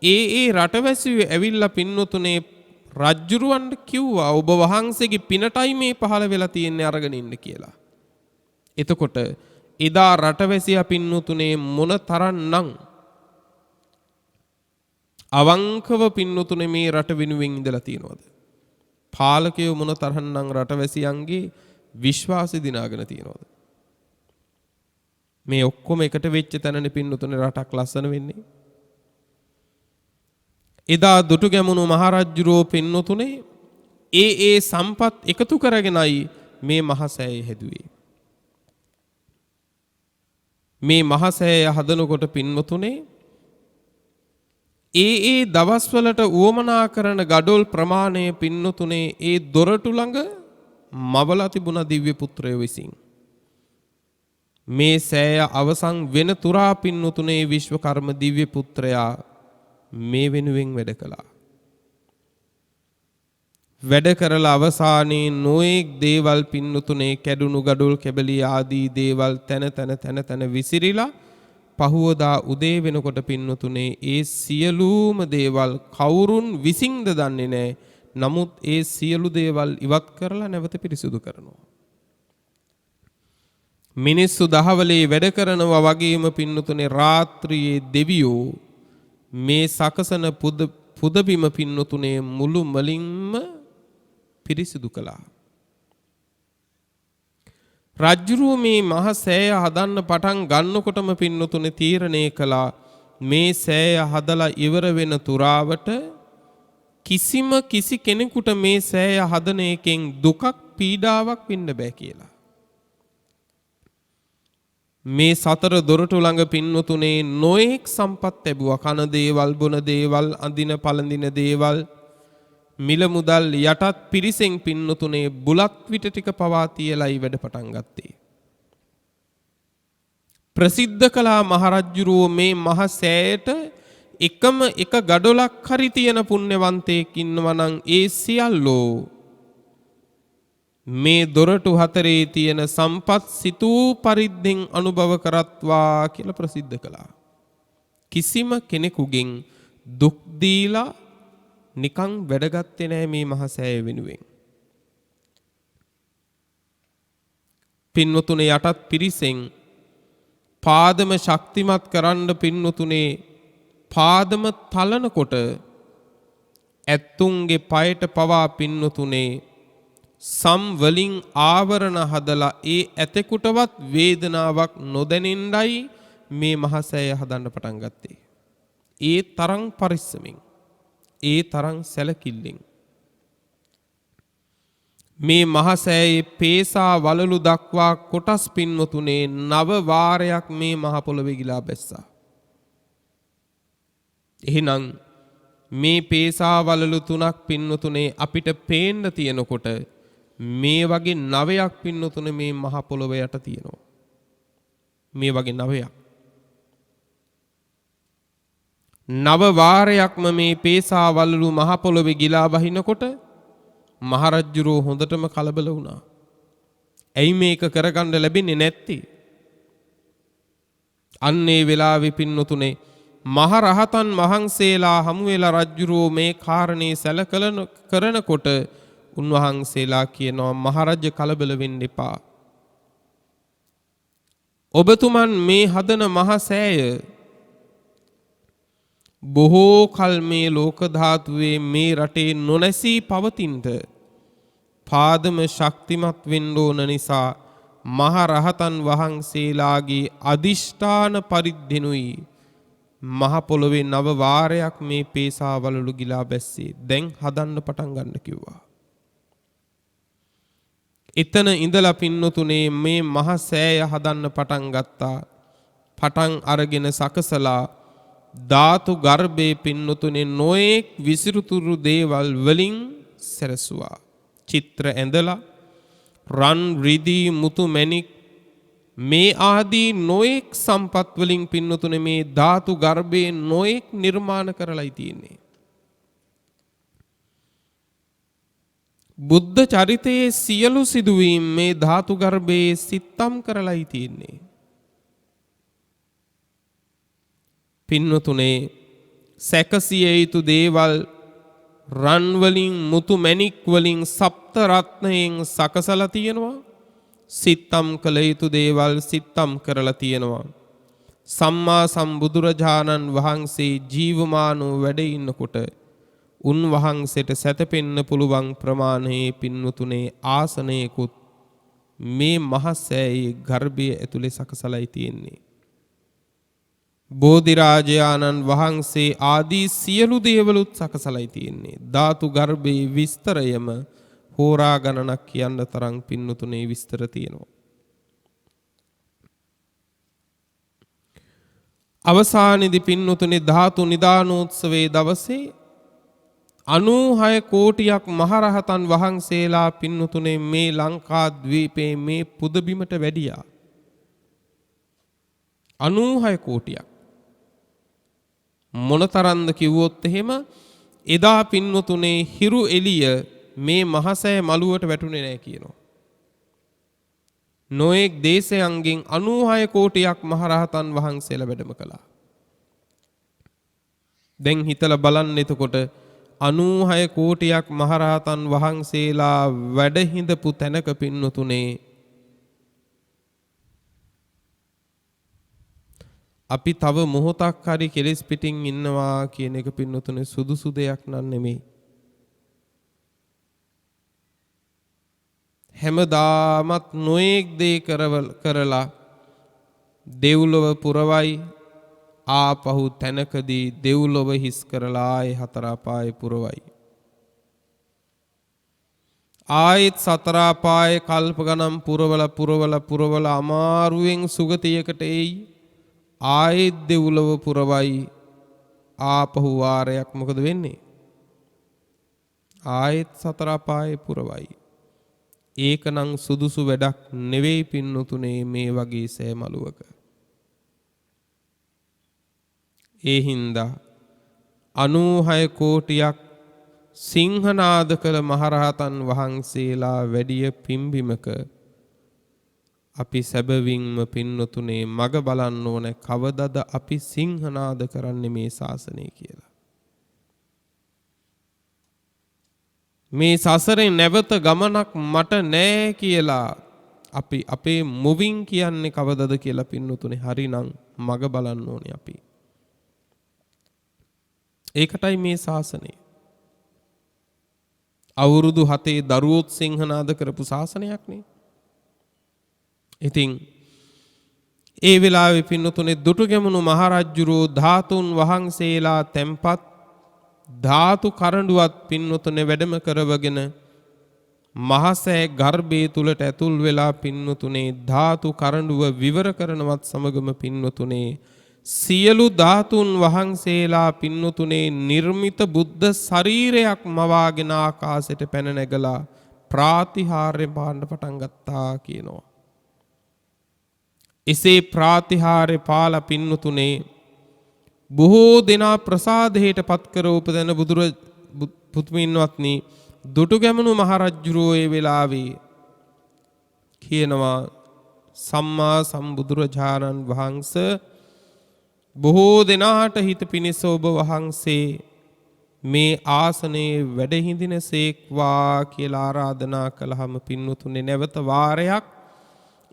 ඒ රටවැසියෝ ඇවිල්ලා පින්නතුනේ රජ්ජුරුවන්ට කිව්වා ඔබ වහන්සේගේ පිනටයි මේ පහළ වෙලා තියෙන්නේ අරගෙන ඉන්න කියලා. එතකොට එදා රටවැසියා පින්නතුනේ මොන තරම්නම් අවංකව පින්නතුනේ මේ රට වෙනුවෙන් ඉඳලා තියෙනවද? පාලකයෝ මොන තරම්නම් රටවැසියන්ගේ විශ්වාසය දිනාගෙන තියෙනවද? මේ ඔක්කොම එකට වෙච්ච තැනනේ පින්නතුනේ රටක් ලස්සන වෙන්නේ. එදා දුටුගැමුණු මහරජුරෝ පින්නතුනේ ඒ සම්පත් එකතු කරගෙනයි මේ මහසෑය හැදුවේ. මේ මහසෑය හදනකොට පින්නතුනේ ඒ දවස්වලට උවමනා කරන ගඩොල් ප්‍රමාණය පින්නතුනේ ඒ දොරටු ළඟ මවලා තිබුණ දිව්‍ය පුත්‍රයෝ විසින්. මේ සෑය අවසන් වෙන තුරා පින්නතුනේ විශ්වකර්ම දිව්‍ය පුත්‍රයා මේ වෙනුවෙන් වැඩ කළා. වැඩ කරලා අවසානයේ නොඑක් දේවල් පින්නතුනේ කැඩුණු ගඩොල් කැබලි ආදී දේවල් තන විසිරිලා පහුවදා උදේ වෙනකොට පින්නතුනේ ඒ සියලුම දේවල් කවුරුන් විසින්ද දන්නේ නැහැ. නමුත් ඒ සියලු දේවල් ඉවත් කරලා නැවත පිරිසුදු කරනවා. මිනිස්සු දහවලේ වැඩ කරනවා වගේම පින්නතුනේ රාත්‍රියේ දෙවියෝ මේ සකසන පුදබිම පින්නතුනේ මුළු මලින්ම පිරිසිදු කළා. රජ්ජුරුව මේ මහ සෑය හදන්න පටන් ගන්නකොටම පින්නතුනේ තීරණය කළා මේ සෑය හදලා ඉවර වෙන තුරාවට කිසි කෙනෙකුට මේ සෑය හදන එකෙන් දුකක් පීඩාවක් වෙන්න බෑ කියලා. මේ සතර දොරටු ළඟ පින්නතුනේ නොඑක් සම්පත් ලැබුවා. කන දේවල්, බොන දේවල්, අඳින පළඳින දේවල්, මිල මුදල් යටත් පිරිසෙන් පින්නතුනේ බුලත් විට ටික පවා තියලායි වැඩ පටන් ගත්තේ. ප්‍රසිද්ධ කළා මහරජුරෝ මේ මහ සෑයට එකම එක ගඩොලක් හරි තියෙන පුණ්‍යවන්තයෙක් ඉන්නවා නම් ඒ සියල්ලෝ මේ දොරටු හතරේ තියෙන සම්පත් සිතූ පරිද්දෙන් අනුභව කරත්වා කියලා ප්‍රසිද්ධ කළා. කිසිම කෙනෙකුගෙන් දුක් දීලා නිකං වැඩගත්තේ නැහැ මේ මහ සෑය වෙනුවෙන්. පින්වතුනේ යටත් පිරිසෙන් පාදම ශක්තිමත් කරන්න පින්වතුනේ පාදම තලනකොට ඇත්තුන්ගේ පයට පවා පින්වතුනේ සම් වලින් ආවරණ හදලා ඒ ඇතෙකුටවත් වේදනාවක් නොදැනෙන්නයි මේ මහසෑය හදන්න පටන් ගත්තේ. ඒ තරම් පරිස්සමින්, ඒ තරම් සැලකිල්ලෙන් මේ මහසෑයේ පේසා වලලු දක්වා කොටස් පින්වතුනේ 9 වාරයක් මේ මහ පොළොවේ ගිලා බැස්සා. එහෙනම් මේ පේසා වලලු 3ක් පින්වතුනේ අපිට පේන්න තියෙනකොට මේ වගේ 9ක් පින්නතුනේ මේ මහ පොළොව යට තියෙනවා. මේ වගේ 9ක්. 9 වාරයක්ම මේ පේසා වලලු මහ පොළොවේ ගිලා බහිනකොට මහරජුරෝ හොඳටම කලබල වුණා. ඇයි මේක කරගන්න ලැබෙන්නේ නැත්තේ? අන්නේ වෙලාවේ පින්නතුනේ මහ රහතන් වහන්සේලා හමු වෙලා රජුරෝ මේ කාරණේ සැලකලන කරනකොට උන්වහන්සේලා කියනවා මහරජ කලබල වෙන්න එපා. ඔබතුමන් මේ හදන මහ සෑය බොහෝ කල් මේ ලෝක ධාතුවේ මේ රටේ නොනැසී පවතිනට පාදම ශක්තිමත් වෙන්න ඕන නිසා මහ රහතන් වහන්සේලාගේ අදිෂ්ඨාන පරිද්දෙනුයි මහ පොළොවේ නව වාරයක් මේ පේසාවලලු ගිලා බැස්සේ දැන් හදන්න පටන් ගන්න කිව්වා. එතන ඉඳලා පින්නතුනේ මේ මහ සෑය හදන්න පටන් ගත්තා. පටන් අරගෙන සකසලා ධාතු ගර්භයේ පින්නතුනේ නොඑක් විසිරුතුරු දේවල් වලින් සැරසුවා. චිත්‍ර ඇඳලා රන් රිදී මුතු මැණික් මේ ආදී නොඑක් සම්පත් වලින් පින්නතුනේ මේ ධාතු ගර්භයේ නොඑක් නිර්මාණ කරලායි තියෙන්නේ. බුද්ධ චරිතයේ සියලු සිදුවීම් මේ ධාතු ගර්භයේ සිත්තම් කරලායි තියෙන්නේ. පින්නතුනේ සැකසිය යුතු දේවල් රන් වලින් මුතු මැණික් වලින් සප්ත රත්නයෙන් සකසලා තියෙනවා. සිත්තම් කළ යුතු දේවල් සිත්තම් කරලා තියෙනවා. සම්මා සම්බුදුරජාණන් වහන්සේ ජීවමානව වැඩ ඉන්නකොට උන්වහන්සේට සැතපෙන්න පුළුවන් ප්‍රමාණයේ පින්වතුනේ ආසනයකුත් මේ මහ සෑයේ ගර්භය ඇතුලේ සකසලායි තියෙන්නේ. බෝධිරාජයාණන් වහන්සේ ආදී සියලු දේවලුත් සකසලායි තියෙන්නේ. ධාතු ගර්භයේ විස්තරයම හෝරා ගණනක් කියන්න තරම් පින්වතුනේ විස්තර තියෙනවා. අවසානයේදී පින්වතුනේ ධාතු නිදානෝත්සවයේ දවසේ 96 කෝටියක් මහරහතන් වහන්සේලා පින්වතුනේ මේ ලංකා ද්වීපයේ මේ පුදබිමට වැඩියා. 96 කෝටියක්. මොනතරම්ද කිව්වොත් එහෙම එදා පින්වතුනේ හිරු එළිය මේ මහසෑ මළුවට වැටුනේ නැහැ කියනවා. නොඑක් දේශයන්ගෙන් 96 කෝටියක් මහරහතන් වහන්සේලා වැඩම කළා. දැන් හිතලා බලන්න එතකොට 96 කෝටියක් මහරහතන් වහන්සේලා වැඩ හිඳපු තැනක පින්නතුනේ අපි තව මොහොතක් හරි කෙලෙස් පිටින් ඉන්නවා කියන එක පින්නතුනේ සුදුසු දෙයක් නන් නෙමෙයි. හැමදාමත් නොඑක් දේ කරලා දෙව්ලොව පුරවයි ආපහු තැනකදී දෙව්ලොව හිස් කරලා ආයේ හතර අපායේ පුරවයි. ආයෙත් සතර අපායේ කල්ප ගණන් පුරවලා අමාරුවෙන් සුගතියකට එයි. ආයෙත් දෙව්ලොව පුරවයි ආපහු වාරයක් මොකද වෙන්නේ? ආයෙත් සතර අපායේ පුරවයි. ඒකනම් සුදුසු වැඩක් නෙවෙයි පින්නතුනේ මේ වගේ සෑමලුවක. ඒ හින්දා 96 කෝටියක් සිංහනාද කළ මහරහතන් වහන්සේලා වැඩිය පිම්බිමක අපි සැබවින්ම පින්නතුනේ මග බලන්න ඕන කවදද අපි සිංහනාද කරන්නේ මේ ශාසනය කියලා. මේ සසරේ නැවත ගමනක් මට නෑ කියලා අපි අපේ මුවින් කියන්නේ කවදද කියලා පින්නතුනේ හරිනම් මග බලන්න ඕනේ අපි. ඒකටයි මේ ශාසනය. අවුරුදු 7 දරුවොත් සිංහනාද කරපු ශාසනයක් නේ. ඉතින් ඒ වෙලාවේ පින්නතුනේ දුටුගැමුණු මහරජුරෝ ධාතුන් වහන්සේලා තැන්පත් ධාතු කරඬුවත් පින්නතුනේ වැඩම කරවගෙන මහසෑ ගර්භයේ තුලට ඇතුල් වෙලා පින්නතුනේ ධාතු කරඬුව විවර කරනවත් සමගම පින්නතුනේ සියලු ධාතුන් වහන්සේලා පින්නතුනේ නිර්මිත බුද්ධ ශරීරයක් මවාගෙන ආකාශයට පැන නැගලා ප්‍රාතිහාර්ය පාන්න පටන් ගත්තා කියනවා. එසේ ප්‍රාතිහාර්ය පාලා පින්නතුනේ බොහෝ දෙනා ප්‍රසාදයට පත් කර උපදන පුතුමින්වත්නි දුටුගැමුණු මහරජුරෝ ඒ වෙලාවේ කියනවා සම්මා සම්බුදුරජාණන් වහන්සේ බොහෝ දෙනාට හිත පිණිස ඔබ වහන්සේ මේ ආසනයේ වැඩ හිඳිනසේක්වා කියලා ආරාධනා කළාම පින්වතුනි නැවත වාරයක්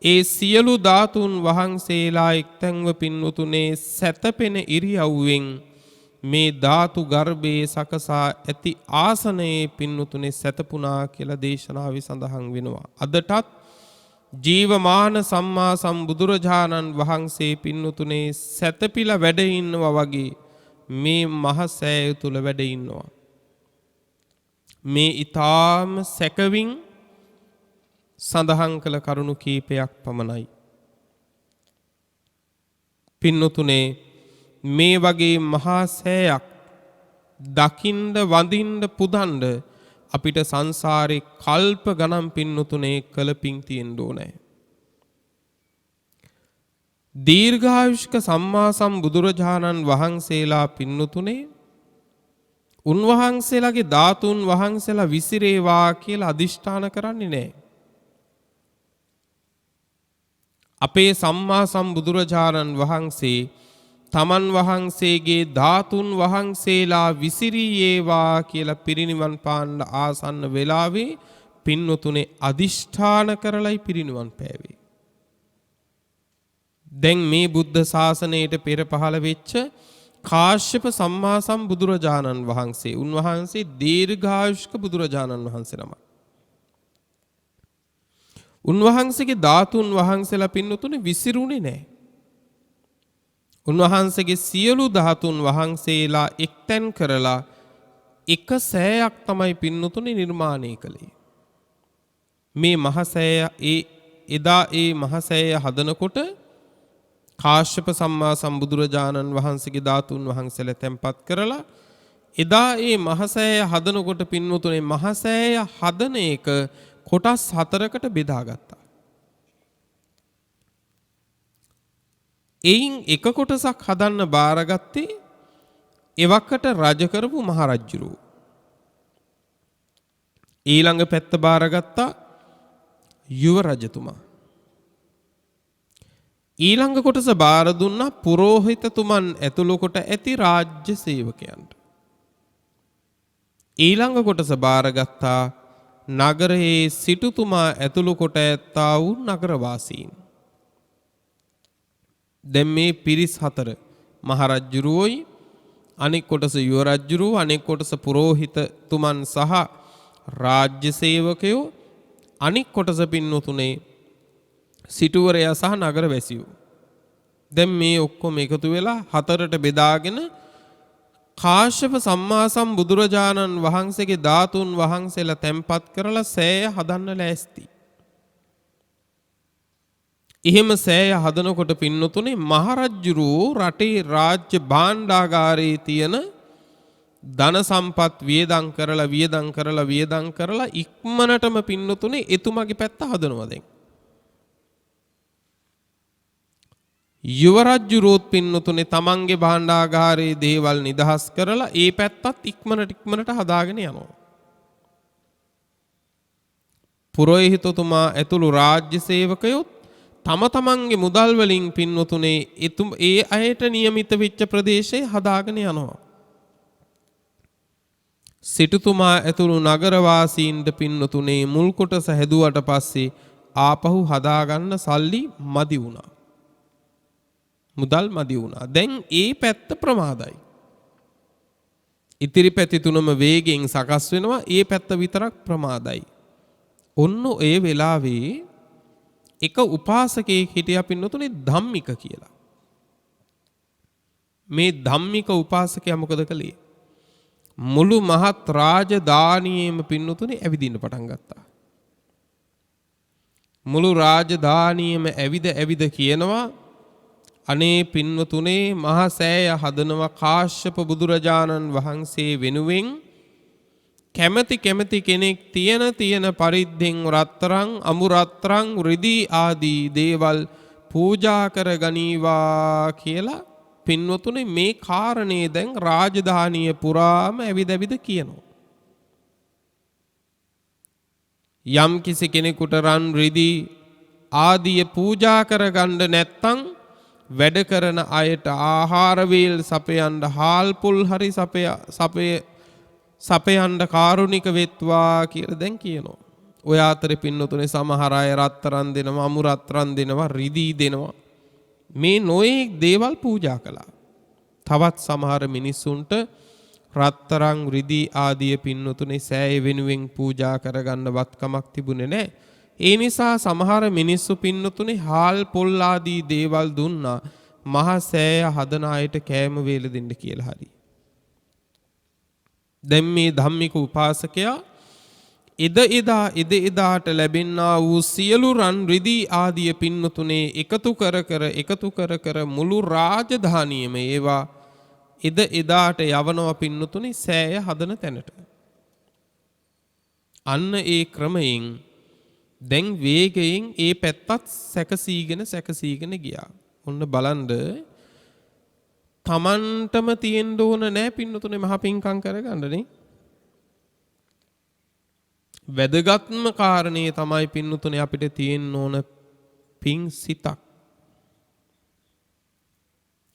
ඒ සියලු ධාතුන් වහන්සේලා එක්තැන්ව පින්වතුනේ සැතපෙන ඉරියව්වෙන් මේ ධාතු ගර්භයේ සකසා ඇති ආසනයේ පින්වතුනේ සැතපුණා කියලා දේශනාවේ සඳහන් වෙනවා. අදටත් ජීවමාන සම්මා සම්බුදුරජාණන් වහන්සේ පින්වතුනේ සැතපීලා වැඩ ඉන්නවා වගේ මේ මහ සෑය තුල වැඩ ඉන්නවා. මේ ඊටාම සැකවින් සඳහන් කළ කරුණු කීපයක් පමණයි. පින්වතුනේ මේ වගේ මහා සෑයක් දකින්න වඳින්න පුදන්න අපිට සංසාරේ කල්ප ගණන් පින්වතුනේ කළ පිං තියෙන්න ඕනේ. දීර්ඝායුෂ්ක සම්මා සම්බුදුරජාණන් වහන්සේලා පින්වතුනේ උන්වහන්සේලාගේ ධාතුන් වහන්සේලා විසිරේවා කියලා අදිෂ්ඨාන කරන්නේ නැහැ. අපේ සම්මා සම්බුදුරජාණන් වහන්සේ තමන් වහන්සේගේ ධාතුන් වහන්සේලා විසිරියේවා කියලා පිරිනිවන් පාන්න ආසන්න වෙලාවේ පින්වතුනේ අදිෂ්ඨාන කරලයි පිරිනිවන් පෑවේ. දැන් මේ බුද්ධ ශාසනයට පෙර පහළ වෙච්ච කාශ්‍යප සම්මා සම්බුදුරජාණන් වහන්සේ උන්වහන්සේ දීර්ඝායුෂ්ක බුදුරජාණන් වහන්සේ නමක්. උන්වහන්සේගේ ධාතුන් වහන්සේලා පින්වතුනේ විසිරුනේ නැහැ. උන්වහන්සේගේ සියලු ධාතුන් වහන්සේලා එක්තැන් කරලා එක සෑයක් තමයි පින්වතුනේ නිර්මාණය කළේ. මේ මහ සෑය එදා ඒ මහ සෑය හදනකොට කාශ්‍යප සම්මා සම්බුදුරජාණන් වහන්සේගේ ධාතුන් වහන්සේලා තැන්පත් කරලා එදා ඒ මහ සෑය හදනකොට පින්වතුනේ මහ සෑය හදන එක කොටස් 4කට බෙදාගත්තා. එයින් එක කොටසක් හදන්න බාරගත්තේ එවකට රජ කරපු මහරජුරෝ. ඊළඟ පැත්ත බාරගත්තා යුව රජතුමා. ඊළඟ කොටස බාර දුන්නා පුරෝහිතතුමන් ඇතුළු කොට ඇති රාජ්‍ය සේවකයන්ට. ඊළඟ කොටස බාරගත්තා නගරයේ සිටුතුමා ඇතුළු කොට ඇත්තා වූ නගරවාසීන්. දැන් මේ පිරිස් 4 මහරජුරුවෝයි අනෙක් කොටස යුව රජුරුවෝ අනෙක් කොටස පුරෝහිතතුමන් සහ රාජ්‍ය සේවකයෝ අනෙක් කොටස පින්වතුනේ සිටුවරයා සහ නගර වැසියෝ. දැන් මේ ඔක්කොම එකතු වෙලා 4ට බෙදාගෙන කාශ්‍යප සම්මා සම්බුදුරජාණන් වහන්සේගේ ධාතුන් වහන්සේලා තැන්පත් කරලා සෑය හදන්න ලෑස්ති. එහෙම සෑය හදනකොට පින්නතුනේ මහරජුරෝ රටේ රාජ්‍ය භාණ්ඩාගාරයේ තියෙන ධන සම්පත් වියදම් කරලා ඉක්මනටම පින්නතුනේ එතුමාගේ පැත්ත හදනවා දැන්. යුව රජුරෝත් පින්නතුනේ තමන්ගේ භාණ්ඩාගාරයේ දේවල් නිදහස් කරලා ඒ පැත්තත් ඉක්මනට හදාගෙන යනවා. පුරෝහිතතුමා ඇතුළු රාජ්‍ය සේවකයොත් තම තමන්ගේ මුදල් වලින් පින්වතුනේ ඒ අයට නියමිත වෙච්ච ප්‍රදේශේ හදාගෙන යනවා. සිටුතුමා ඇතුළු නගරවාසීන්ට පින්වතුනේ මුල් කොටස හැදුවට පස්සේ ආපහු හදාගන්න සල්ලි මදි වුණා. මුදල් මදි වුණා. දැන් ඒ පැත්ත ප්‍රමාදයි. ඉතිරි පැති තුනම වේගෙන් සකස් වෙනවා. ඒ පැත්ත විතරක් ප්‍රමාදයි. ඔන්න ඒ වෙලාවේ එක උපාසකයෙක් හිටියා පින්නතුනේ ධම්මික කියලා. මේ ධම්මික උපාසකයා මොකද කළේ? මුළු මහත් රාජධානියේම පින්නතුනේ ඇවිදින්න පටන් ගත්තා. මුළු රාජධානියේම ඇවිද කියනවා අනේ පින්වතුනේ මහ සෑය හදනවා කාශ්‍යප බුදුරජාණන් වහන්සේ වෙනුවෙන් කැමැති කෙනෙක් තියෙන පරිද්දෙන් රත්තරන් අමුරත්තරන් රිදී ආදී දේවල් පූජා කර ගනීවා කියලා පින්වතුනේ මේ කාරණේ දැන් රාජධානිය පුරාම ඇවිද කියනවා. යම් කිසි කෙනෙකුට රන් රිදී ආදී පූජා කරගන්න නැත්තම් වැඩ කරන අයට ආහාර වේල් සපයන්න හාල් පුල් හරි සපයන්න කාරුණික වෙත්වා කියලා දැන් කියනවා. ඔය අතරේ පින්නතුනේ සමහර අය රත්තරන් දෙනවා, අමු රත්තරන් දෙනවා, රිදී දෙනවා. මේ නොයේ දේවල් පූජා කළා. තවත් සමහර මිනිස්සුන්ට රත්තරන් රිදී ආදී පින්නතුනේ සෑය වෙනුවෙන් පූජා කරගන්න වත්කමක් තිබුණේ නැහැ. ඒ නිසා සමහර මිනිස්සු පින්නතුනේ හාල් පොල් ආදී දේවල් දුන්නා මහා සෑය හදන අයට කෑම වේල දෙන්න කියලා හරි. දැන් මේ ධම්මික උපාසකයා එදාට ලැබෙන්නා වූ සියලු රන් රිදී ආදී පින්නතුනේ එකතු කර මුළු රාජධානියම ඒවා එදාට යවනවා පින්නතුනේ සෑය හදන තැනට. අන්න ඒ ක්‍රමයෙන් දැන් වේගයෙන් ඒ පැත්තත් සැකසීගෙන ගියා. ඔන්න බලන්න තමන්ටම තියෙන්න ඕන නෑ පින්නතුනේ මහ පිංකම් කරගන්නනේ. වැදගත්ම කාරණේ තමයි පින්නතුනේ අපිට තියෙන්න ඕන පිං සිතක්.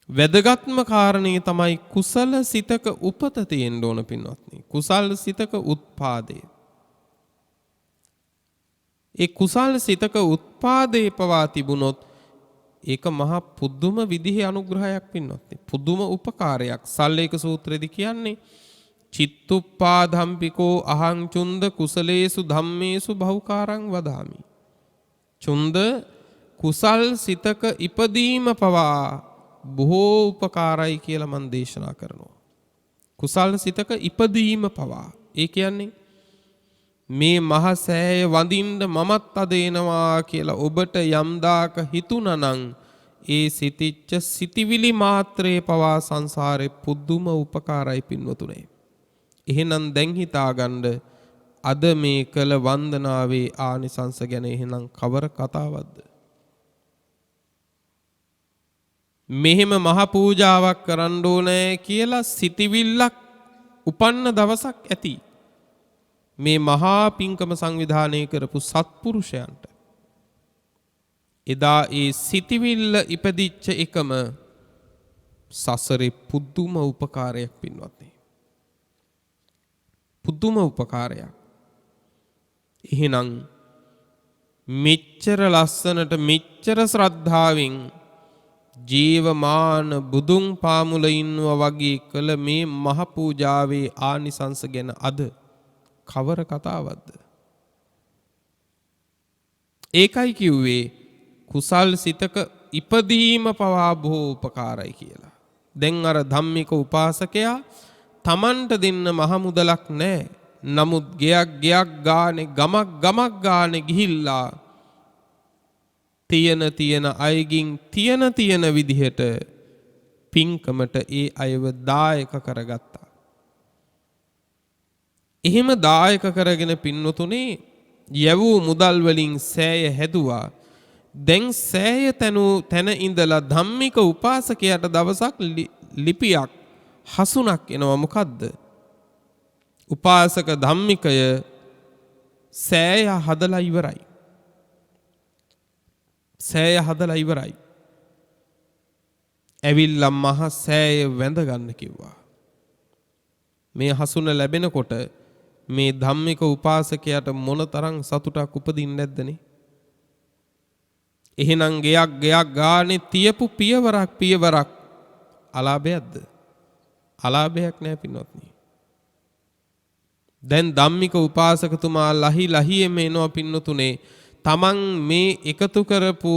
වැදගත්ම කාරණේ තමයි කුසල සිතක උපත තියෙන්න ඕන පින්වත්නි. කුසල් සිතක උත්පාදේ. ඒ කුසල් සිතක උත්පාදේ පවා තිබුණොත් ඒක මහා පුදුම විදිහේ අනුග්‍රහයක් පින්වත්නි. පුදුම උපකාරයක්. සල්ලේක සූත්‍රයේදී කියන්නේ චිත්තුප්පාදම්පිකෝ අහං චුන්ද කුසලේසු ධම්මේසු බහුකාරං වදාමි. චුන්ද කුසල් සිතක ඉපදීම පවා බොහෝ උපකාරයි කියලා මම දේශනා කරනවා. කුසල් සිතක ඉපදීම පවා. ඒ කියන්නේ මේ මහ සෑය වඳින්න මමත් අද එනවා කියලා ඔබට යම් දාක හිතුණනම් ඒ සිතිච්ච සිටිවිලි මාත්‍රේ පවා සංසාරේ පුදුම උපකාරයි පින්වතුනේ. එහෙනම් දැන් හිතාගන්න අද මේ කළ වන්දනාවේ ආනිසංස ගැන එහෙනම් කවර කතාවක්ද? මෙහෙම මහ පූජාවක් කරන්න ඕනේ කියලා සිටිවිල්ලක් උපන්න දවසක් ඇති. මේ මහා පිංකම සංවිධානය කරපු සත්පුරුෂයන්ට එදා ඒ සිටිවිල්ල ඉපදිච්ච එකම සසරේ පුදුම උපකාරයක් පින්වත්නි. පුදුම උපකාරයක්. එහෙනම් මෙච්චර ලස්සනට මෙච්චර ශ්‍රද්ධාවෙන් ජීවමාන බුදුන් පාමුල ඉන්නවා වගේ කළ මේ මහ පූජාවේ ආනිසංස ගැන අද කවර කතාවක්ද? ඒකයි කිව්වේ කුසල් සිතක ඉපදීම පවා බොහෝ උපකාරයි කියලා. දැන් අර ධම්මික උපාසකයා තමන්ට දෙන්න මහ මුදලක් නැහැ. නමුත් ගෙයක් ගානේ ගමක් ගානේ ගිහිල්ලා තියෙන අයගින් තියෙන විදිහට පින්කමට ඒ අයව දායක කරගත්තා. එහෙම දායක කරගෙන පින්නතුනේ යවූ මුදල් වලින් සෑය හැදුවා. දැන් සෑය තැන ඉඳලා ධම්මික උපාසකයාට දවසක් ලිපියක් හසුනක් එනවා. මොකද්ද? උපාසක ධම්මිකය සෑය හදලා ඉවරයි. සෑය හදලා ඉවරයි. ඇවිල්ලා මහ සෑය වැඳ ගන්න කිව්වා. මේ හසුන ලැබෙනකොට මේ ධම්මික උපාසකයාට මොනතරම් සතුටක් උපදින්නේ නැද්දනේ? එහෙනම් ගෙයක් ගානේ තියපු පියවරක් අලාභයක්ද? අලාභයක් නෑ පින්වත්නි. දැන් ධම්මික උපාසකතුමා ලහියෙම එනවා පින්නතුනේ. තමන් මේ එකතු කරපු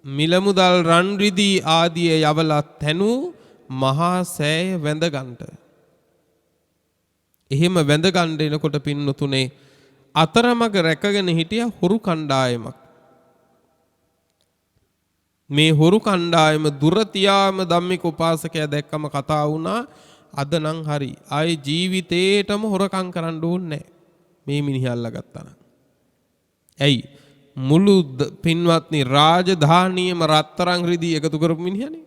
මිල මුදල් රන් රිදී ආදිය යවලා තැනු මහා සෑය වැඳ ගන්නට. එහෙම වැඳ ගන්න එනකොට පින්නතුනේ අතරමඟ රැකගෙන හිටිය හොරු කණ්ඩායමක්. මේ හොරු කණ්ඩායම දුර තියාම ධම්මික උපාසකයා දැක්කම කතා වුණා. අද නම් හරි ආයේ ජීවිතේටම හොරකම් කරන්න ඕනේ නැහැ. මේ මිනිහා අල්ලගත්තා නම්. ඇයි? මුළු පින්වත්නි රාජධානියම රත්තරන් රිදී එකතු කරපු මිනිහනේ.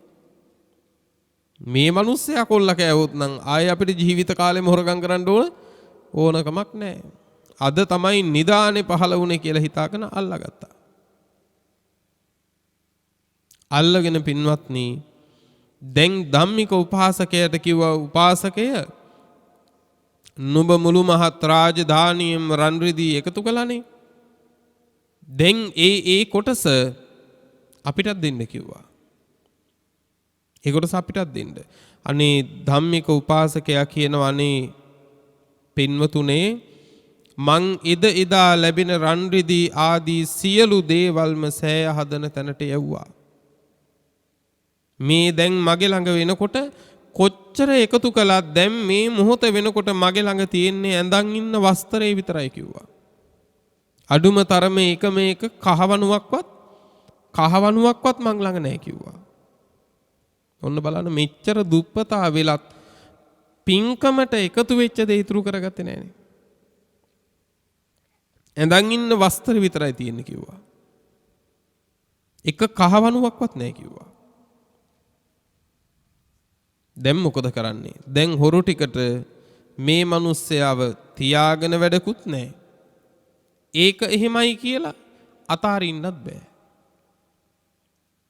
මේ මිනිස්සයා කොල්ල කෑවොත් නම් ආයේ අපිට ජීවිත කාලෙම හොරගම් කරන්න ඕනකමක් නැහැ. අද තමයි නිදානේ පහළ වුණේ කියලා හිතාගෙන අල්ලගත්තා. අල්ලගෙන පින්වත්නි දැන් ධම්මික උපාසකයට කිව්වා උපාසකය නුඹ මුළු මහත් රාජධානියම රන් රිදී එකතු කළානේ. දැන් ඒ කොටස අපිටත් දෙන්න කිව්වා. ඒ කොටස අපිටත් දෙන්න. අනේ ධම්මික උපාසකයා කියනවා අනේ පින්වතුනේ මං එදා ලැබෙන රන් රිදී ආදී සියලු දේවල්ම සෑය හදන තැනට යවුවා. මේ දැන් මගේ ළඟ වෙනකොට කොච්චර එකතු කළත් දැන් මේ මොහොත වෙනකොට මගේ ළඟ තියෙන්නේ ඇඳන් ඉන්න වස්ත්‍රය විතරයි කිව්වා. අඩුම තරමේ එක මේක කහවණුවක්වත් මං ළඟ නැහැ කිව්වා. ඔන්න බලන්න මෙච්චර දුප්පතා වෙලත් පින්කමට එකතු වෙච්ච දේ ඉතුරු කරගත්තේ නැහනේ. ඇඳන් ඉන්න වස්ත්‍ර විතරයි තියෙන්නේ කිව්වා. එක කහවණුවක්වත් නැහැ කිව්වා. දැන් මොකද කරන්නේ? දැන් හොරු ටිකට මේ මිනිස්සයාව තියාගෙන වැඩකුත් නැහැ. ඒක එහෙමයි කියලා අතාරින්නත් බෑ.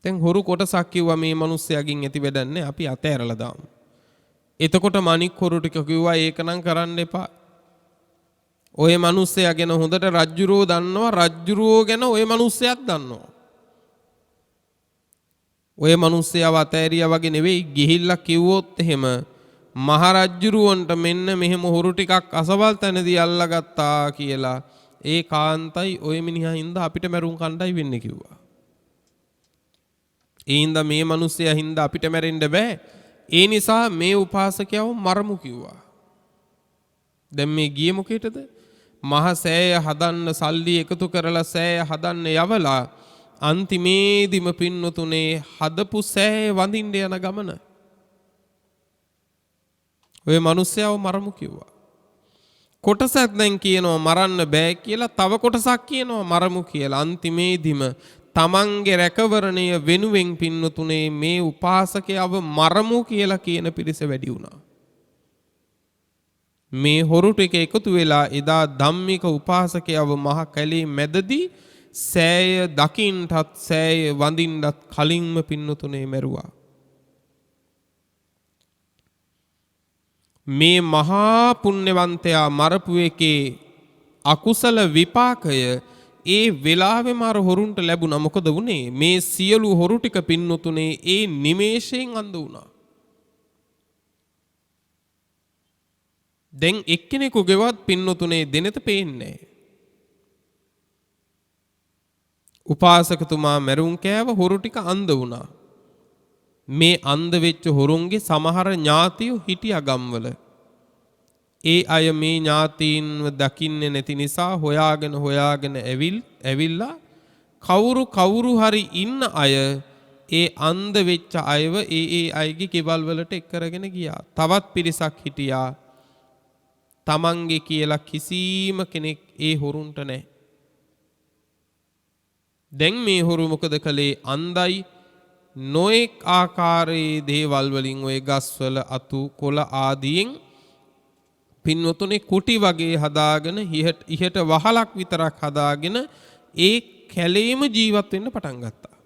දැන් හොරු කොටසක් කිව්වා මේ මිනිස්සයාගෙන් ඇති වැඩක් නැහැ අපි අතෑරලා දාමු. එතකොට මණික් හොරු ටික කිව්වා ඒක නම් කරන්න එපා. ඔය මිනිස්සයා ගැන හොඳට රජ්ජුරෝ දන්නවා රජ්ජුරෝ ගැන ඔය මිනිස්සයාත් දන්නවා. ඔය මිනිස්සයාව අතෑරියා වගේ නෙවෙයි ගිහිල්ලා කිව්වොත් එහෙම මහරජ්ජුරුවන්ට මෙන්න මෙහෙම හොරු ටිකක් අසවල් තැනදී අල්ලගත්තා කියලා ඒ කාන්තයි ඔය මිනිහා හින්දා අපිට මැරුම් කණ්ඩායි වෙන්නේ කිව්වා. ඒ හින්දා මේ මිනිස්සයා හින්දා අපිට මැරෙන්න බෑ. ඒ නිසා මේ උපාසකයව මරමු කිව්වා. දැන් මේ ගියේ මොකේටද? මහ සෑය හදන්න සල්ලි එකතු කරලා සෑය හදන්න යවලා අන්තිමේදිම පින්නතුනේ හදපු සෑය වඳින්න යන ගමන. ඔය මිනිස්සයව මරමු කිව්වා. කොටසක් දැන් කියනවා මරන්න බෑ කියලා තව කොටසක් කියනවා මරමු කියලා. අන්තිමේදිම තමන්ගේ රැකවරණය වෙනුවෙන් පින්නතුනේ මේ උපාසකයව මරමු කියලා කියන පිරිස වැඩි වුණා. මේ හොරු ටික එකතු වෙලා එදා ධම්මික උපාසකයව මහ කැලේ මැදදී සෑය දකින්නටත් සෑය වඳින්නත් කලින්ම පින්නතුනේ මැරුවා. මේ මහා පුණ්‍යවන්තයා මරපු එකේ අකුසල විපාකය ඒ වෙලාවෙම අර හොරුන්ට ලැබුණා. මොකද වුනේ? මේ සියලු හොරු ටික පින්නතුනේ ඒ නිමේෂයෙන් අඳ වුණා. දැන් එක්කෙනෙකුගේවත් පින්නතුනේ දෙනෙත පේන්නේ නැහැ. උපාසකතුමා මැරුම් කෑව හොරු ටික අඳ වුණා. මේ අඳ වෙච්ච හොරුන්ගේ සමහර ඥාතියෝ හිටියා ගම්වල. ඒ අය මේ ඥාතීන්ව දකින්නේ නැති නිසා හොයාගෙන ඇවිල්ලා කවුරු හරි ඉන්න අය ඒ අඳ වෙච්ච අයව ඒ අයගේ කෙවල් වලට එක් කරගෙන ගියා. තවත් පිරිසක් හිටියා තමන්ගේ කියලා කිසිම කෙනෙක් ඒ හොරුන්ට නැහැ. දැන් මේ හොරු මොකද කළේ? අන්දයි නොඑක් ආකාරයේ දේවල් වලින් ඔය ගස්වල අතු කොළ ආදියෙන් පින්වතුනේ කුටි වගේ හදාගෙන ඉහට වහලක් විතරක් හදාගෙන ඒ කැලේම ජීවත් වෙන්න පටන් ගත්තා.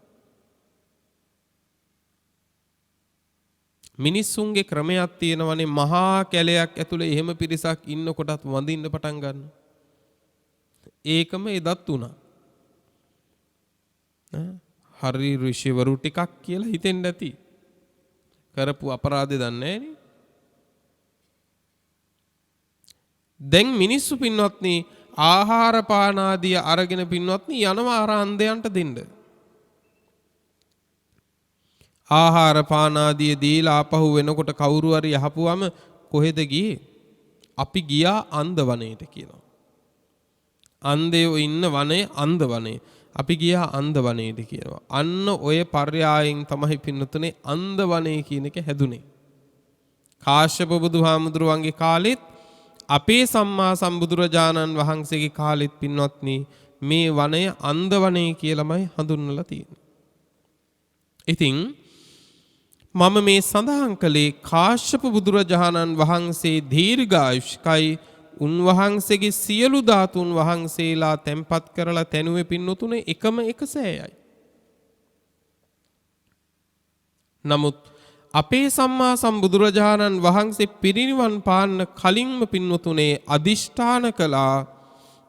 මිනිස්සුන්ගේ ක්‍රමයක් තියෙනවනේ මහා කැලයක් ඇතුලේ එහෙම පිරිසක් ඉන්නකොටත් වඳින්න පටන් ගන්න. ඒකම එදත් උනා. හරි ඍෂිවරු ටිකක් කියලා හිතෙන්න ඇති. කරපු අපරාධේ දන්නේ නැහනේ. දැන් මිනිස්සු පින්වත්නි ආහාර පාන ආදිය අරගෙන පින්වත්නි යනවා අර අන්ධයන්ට දෙන්න. ආහාර පාන ආදිය දීලා ආපහු වෙනකොට කවුරු හරි යහපුවම කොහෙද ගියේ? අපි ගියා අන්ධ වනයේට කියනවා. අන්ධයෝ ඉන්න වනයේ අන්ධ වනයේ. අපි ගියා අන්ධ වනයේට කියනවා. අන්න ඔය පර්යායෙන් තමයි පින්නතුනේ අන්ධ වනය කියන එක හැදුනේ. කාශ්‍යප බුදුහාමුදුරුවන්ගේ කාලෙත් අපේ සම්මා සම්බුදුරජාණන් වහන්සේගේ කාලෙත් පින්වත්නි මේ වනය අන්ධ වනය කියලාමයි හඳුන්වලා තියෙන්නේ. ඉතින් මම මේ සඳහන් කළේ කාශ්‍යප බුදුරජාණන් වහන්සේ දීර්ඝායුෂ්කයි උන්වහන්සේගේ සියලු ධාතුන් වහන්සේලා තැන්පත් කරලා තැනුවේ පින්නතුනේ එකම එක සෑයයි. නමුත් අපේ සම්මා සම්බුදුරජාණන් වහන්සේ පිරිනිවන් පාන්න කලින්ම පින්වතුනේ අදිෂ්ඨාන කළා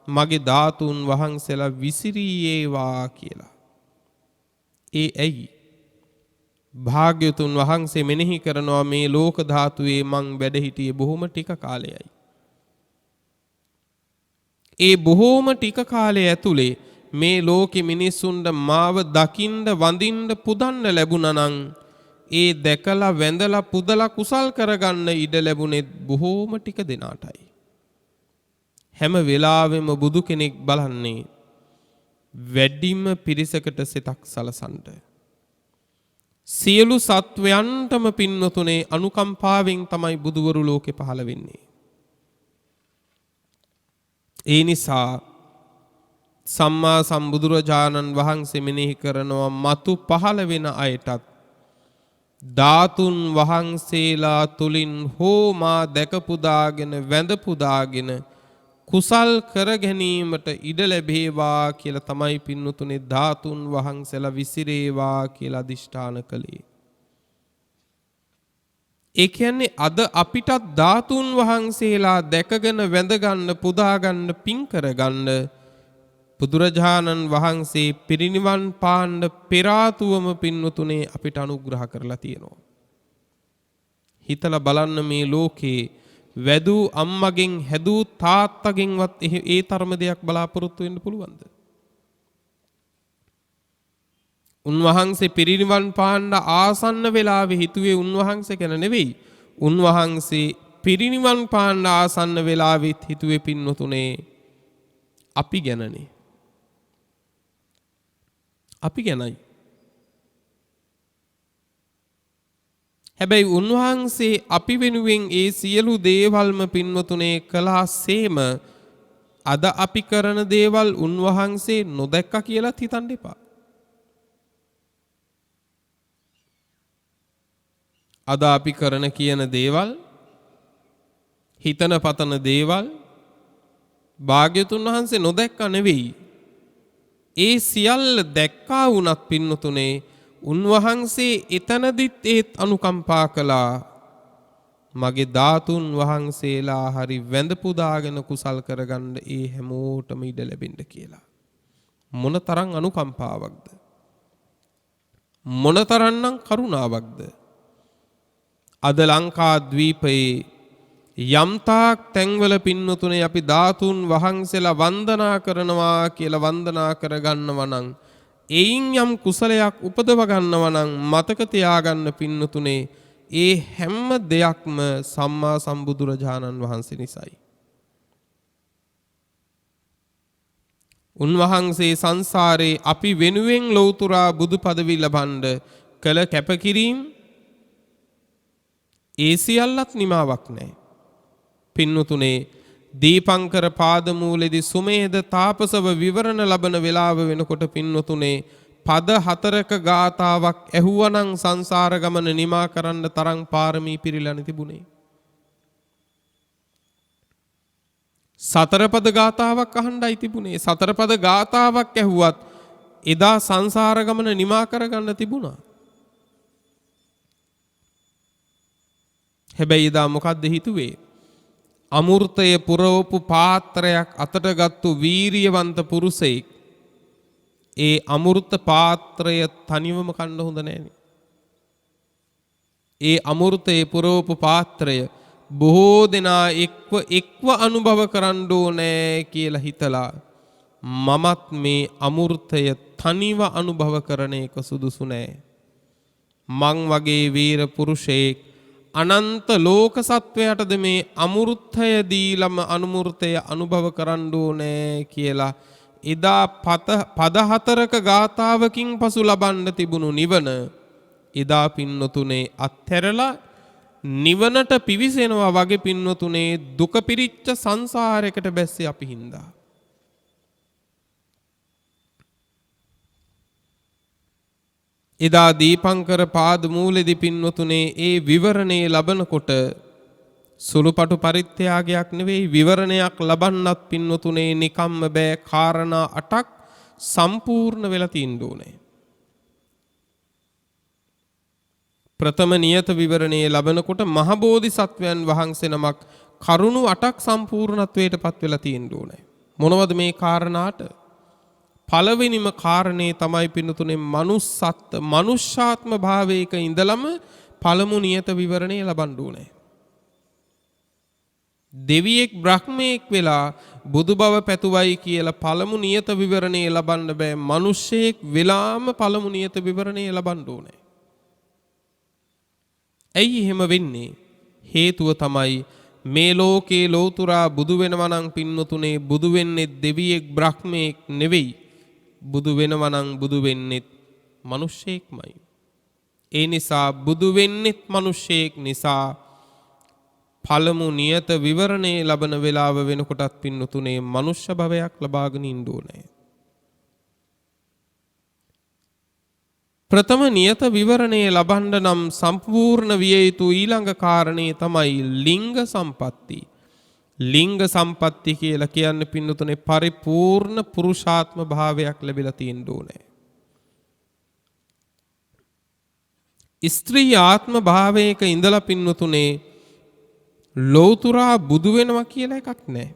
මගේ ධාතුන් වහන්සේලා විසිරියේවා කියලා. ඒ ඇයි? භාග්‍යතුන් වහන්සේ මෙනෙහි කරනවා මේ ලෝක ධාතුවේ මං වැඩ හිටියේ බොහොම ටික කාලයයි. ඒ බොහෝම ටික කාලය ඇතුලේ මේ ලෝකෙ මිනිස්සුන්ට මාව දකින්න වඳින්න පුදන්න ලැබුණා නම් ඒ දැකලා වැඳලා පුදලා කුසල් කරගන්න ඉඩ ලැබුණේ බොහෝම ටික දෙනාටයි. හැම වෙලාවෙම බුදු කෙනෙක් බලන්නේ වැඩිම පිරිසකට සිතක් සලසන්ට. සියලු සත්වයන්ටම පින්වතුනේ අනුකම්පාවෙන් තමයි බුදුවරු ලෝකෙ පහළ වෙන්නේ. ඒ නිසා සම්මා සම්බුදුරජාණන් වහන්සේ මෙනෙහි කරනවා මතු පහළ වෙන අයටත් ධාතුන් වහන්සේලා තුලින් හෝ මා දැක පුදාගෙන වැඳ පුදාගෙන කුසල් කර ගැනීමට ඉඩ ලැබේවා කියලා තමයි පින්වතුනි ධාතුන් වහන්සේලා විසිරේවා කියලා අදිෂ්ඨාන කළේ. ඒ කියන්නේ අද අපිටත් ධාතුන් වහන්සේලා දැකගෙන වැඳගන්න පුදාගන්න පින් කරගන්න බුදුරජාණන් වහන්සේ පිරිනිවන් පාන්න පෙර ආතුවම පින්වතුනේ අපිට අනුග්‍රහ කරලා තියෙනවා. හිතලා බලන්න මේ ලෝකේ වැදූ අම්මගෙන් හැදූ තාත්තගෙන්වත් ඒ තරම දෙයක් බලාපොරොත්තු වෙන්න පුළුවන්ද? උන්වහන්සේ පිරිනිවන් පාන්න ආසන්න වෙලාවේ හිතුවේ උන්වහන්සේ ගැන නෙවෙයි. උන්වහන්සේ පිරිනිවන් පාන්න ආසන්න වෙලාවෙත් හිතුවේ පින්වතුනේ අපි ගැනනේ. අපි ගැනයි. හැබැයි උන්වහන්සේ අපි වෙනුවෙන් ඒ සියලු දේවල්ම පින්වතුනේ කළාසේම අද අපි කරන දේවල් උන්වහන්සේ නොදැක්ක කියලාත් හිතන්න එපා. අද අපි කරන කියන දේවල් හිතන පතන දේවල් භාග්‍යතුන් වහන්සේ නොදැක්ක නෙවෙයි. ඒ සියල්ල දැක්කා වුණත් පින්වතුනේ උන්වහන්සේ එතනදිත් ඒත් අනුකම්පා කළා මගේ ධාතුන් වහන්සේලා හරි වැඳ පුදාගෙන කුසල් කරගන්න ඒ හැමෝටම ඉඩ ලැබෙන්න කියලා. මොනතරම් අනුකම්පාවක්ද? මොනතරම්නම් කරුණාවක්ද? අද ලංකාද්වීපයේ යම්තාක් තැන්වල පින්වතුනේ අපි ධාතුන් වහන්සේලා වන්දනා කරනවා කියලා වන්දනා කරගන්නවා නම් එයින් යම් කුසලයක් උපදව ගන්නවා නම් මතක තියාගන්න පින්වතුනේ ඒ හැම දෙයක්ම සම්මා සම්බුදුරජාණන් වහන්සේ නිසායි. උන්වහන්සේ සංසාරේ අපි වෙනුවෙන් ලෞතුරා බුදු පදවි ලබන්න කළ කැපකිරීම ඒ සියල්ලත් නිමාවක් නැහැ. පින්වතුනේ දීපංකර පාදමූලෙදී සුමේද තාපසව විවරණ ලබන වේලාව වෙනකොට පින්වතුනේ පද 4ක ගාතාවක් ඇහුවනම් සංසාර ගමන නිමා කරන්න තරම් පාරමී පිරීලා තිබුණේ. සතර පද ගාතාවක් අහන්නයි තිබුණේ. සතර පද ගාතාවක් ඇහුවත් එදා සංසාර ගමන නිමා කරගන්න තිබුණා. හැබැයි එදා මොකද්ද හිතුවේ? අමෘතය පුරවපු පාත්‍රයක් අතට ගත්තු වීරියවන්ත පුරුෂයෙක් ඒ අමෘත පාත්‍රය තනිවම කන්න හොඳ නෑනේ. ඒ අමෘතයේ පුරවපු පාත්‍රය බොහෝ දෙනා එක්ව අනුභව කරන්න ඕනේ කියලා හිතලා මමත් මේ අමෘතය තනිව අනුභව කරන එක සුදුසු නෑ. මං වගේ වීර පුරුෂයෙක් අනන්ත ලෝක සත්වයටද මේ අමෘතය දීලම අනුමෘතය අනුභව කරන්න ඕනේ කියලා එදා පද 4ක ගාතාවකින් පසු ලබන්න තිබුණු නිවන එදා පින්නතුනේ අත්හැරලා නිවනට පිවිසෙනවා වගේ පින්නතුනේ දුක පිරිච්ච සංසාරයකට බැස්සේ අපි හින්දා. එදා දීපංකර පාදමූලෙදී පින්වතුනේ ඒ විවරණේ ලබනකොට සුළුපටු පරිත්‍යාගයක් නෙවෙයි විවරණයක් ලබන්නත් පින්වතුනේ නිකම්ම බෑ. කාරණා 8ක් සම්පූර්ණ වෙලා තියෙන්න ඕනේ. ප්‍රථම නියත විවරණයේ ලබනකොට මහ බෝධිසත්වයන් වහන්සේ නමක් කරුණු 8ක් සම්පූර්ණත්වයට පත් වෙලා තියෙන්න ඕනේ. මොනවද මේ කාරණාට? පළවෙනිම කාරණේ තමයි පින්නතුනේ මනුෂ්‍යාත්ම භාවයක ඉඳලම පළමු නියත විවරණය ලබන්න ඕනේ. දෙවියෙක් බ්‍රහ්මයෙක් වෙලා බුදු බව පැතුවයි කියලා පළමු නියත විවරණය ලබන්න බෑ. මිනිස්සෙක් වෙලාම පළමු නියත විවරණය ලබන්න ඕනේ. ඇයි එහෙම වෙන්නේ? හේතුව තමයි මේ ලෝකේ ලෝතුරා බුදු වෙනවා නම් පින්නතුනේ බුදු වෙන්නේ දෙවියෙක් බ්‍රහ්මයෙක් නෙවෙයි. බුදු වෙනවා නම් බුදු වෙන්නේ මිනිස්සෙක්මයි. ඒ නිසා බුදු වෙන්නේ මිනිස්සෙක් නිසා පළමු නියත විවරණේ ලබන වේලාව වෙනකොටත් පින්නතුනේ මනුෂ්‍ය භවයක් ලබාගෙන ඉන්න ඕනේ. ප්‍රථම නියත විවරණේ ලබන්න නම් සම්පූර්ණ විය යුතු ඊළඟ කාරණේ තමයි ලිංග සම්පatti. ලිංග සම්පatti කියලා කියන්නේ පින්නතුනේ පරිපූර්ණ පුරුෂාත්ම භාවයක් ලැබිලා තියෙන්න ඕනේ. ස්ත්‍රී ආත්ම භාවයක ඉඳලා පින්නතුනේ ලෞතුරා බුදු වෙනවා කියලා එකක් නැහැ.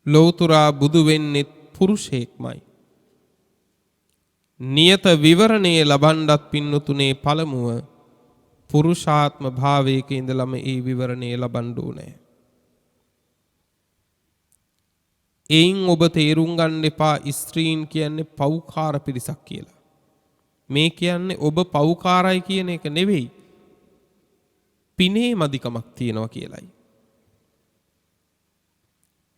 ලෞතුරා බුදු වෙන්නේ පුරුෂයෙක්මයි. නියත විවරණේ ලබන්නත් පින්නතුනේ පළමුව පුරුෂාත්ම භාවයක ඉඳලම ඒ විවරණේ ලබන්න ඕනේ. එයින් ඔබ තේරුම් ගන්න එපා ස්ත්‍රීන් කියන්නේ පව්කාර පිරිසක් කියලා. මේ කියන්නේ ඔබ පව්කාරයි කියන එක නෙවෙයි. පිනේ මදිකමක් තියෙනවා කියලයි.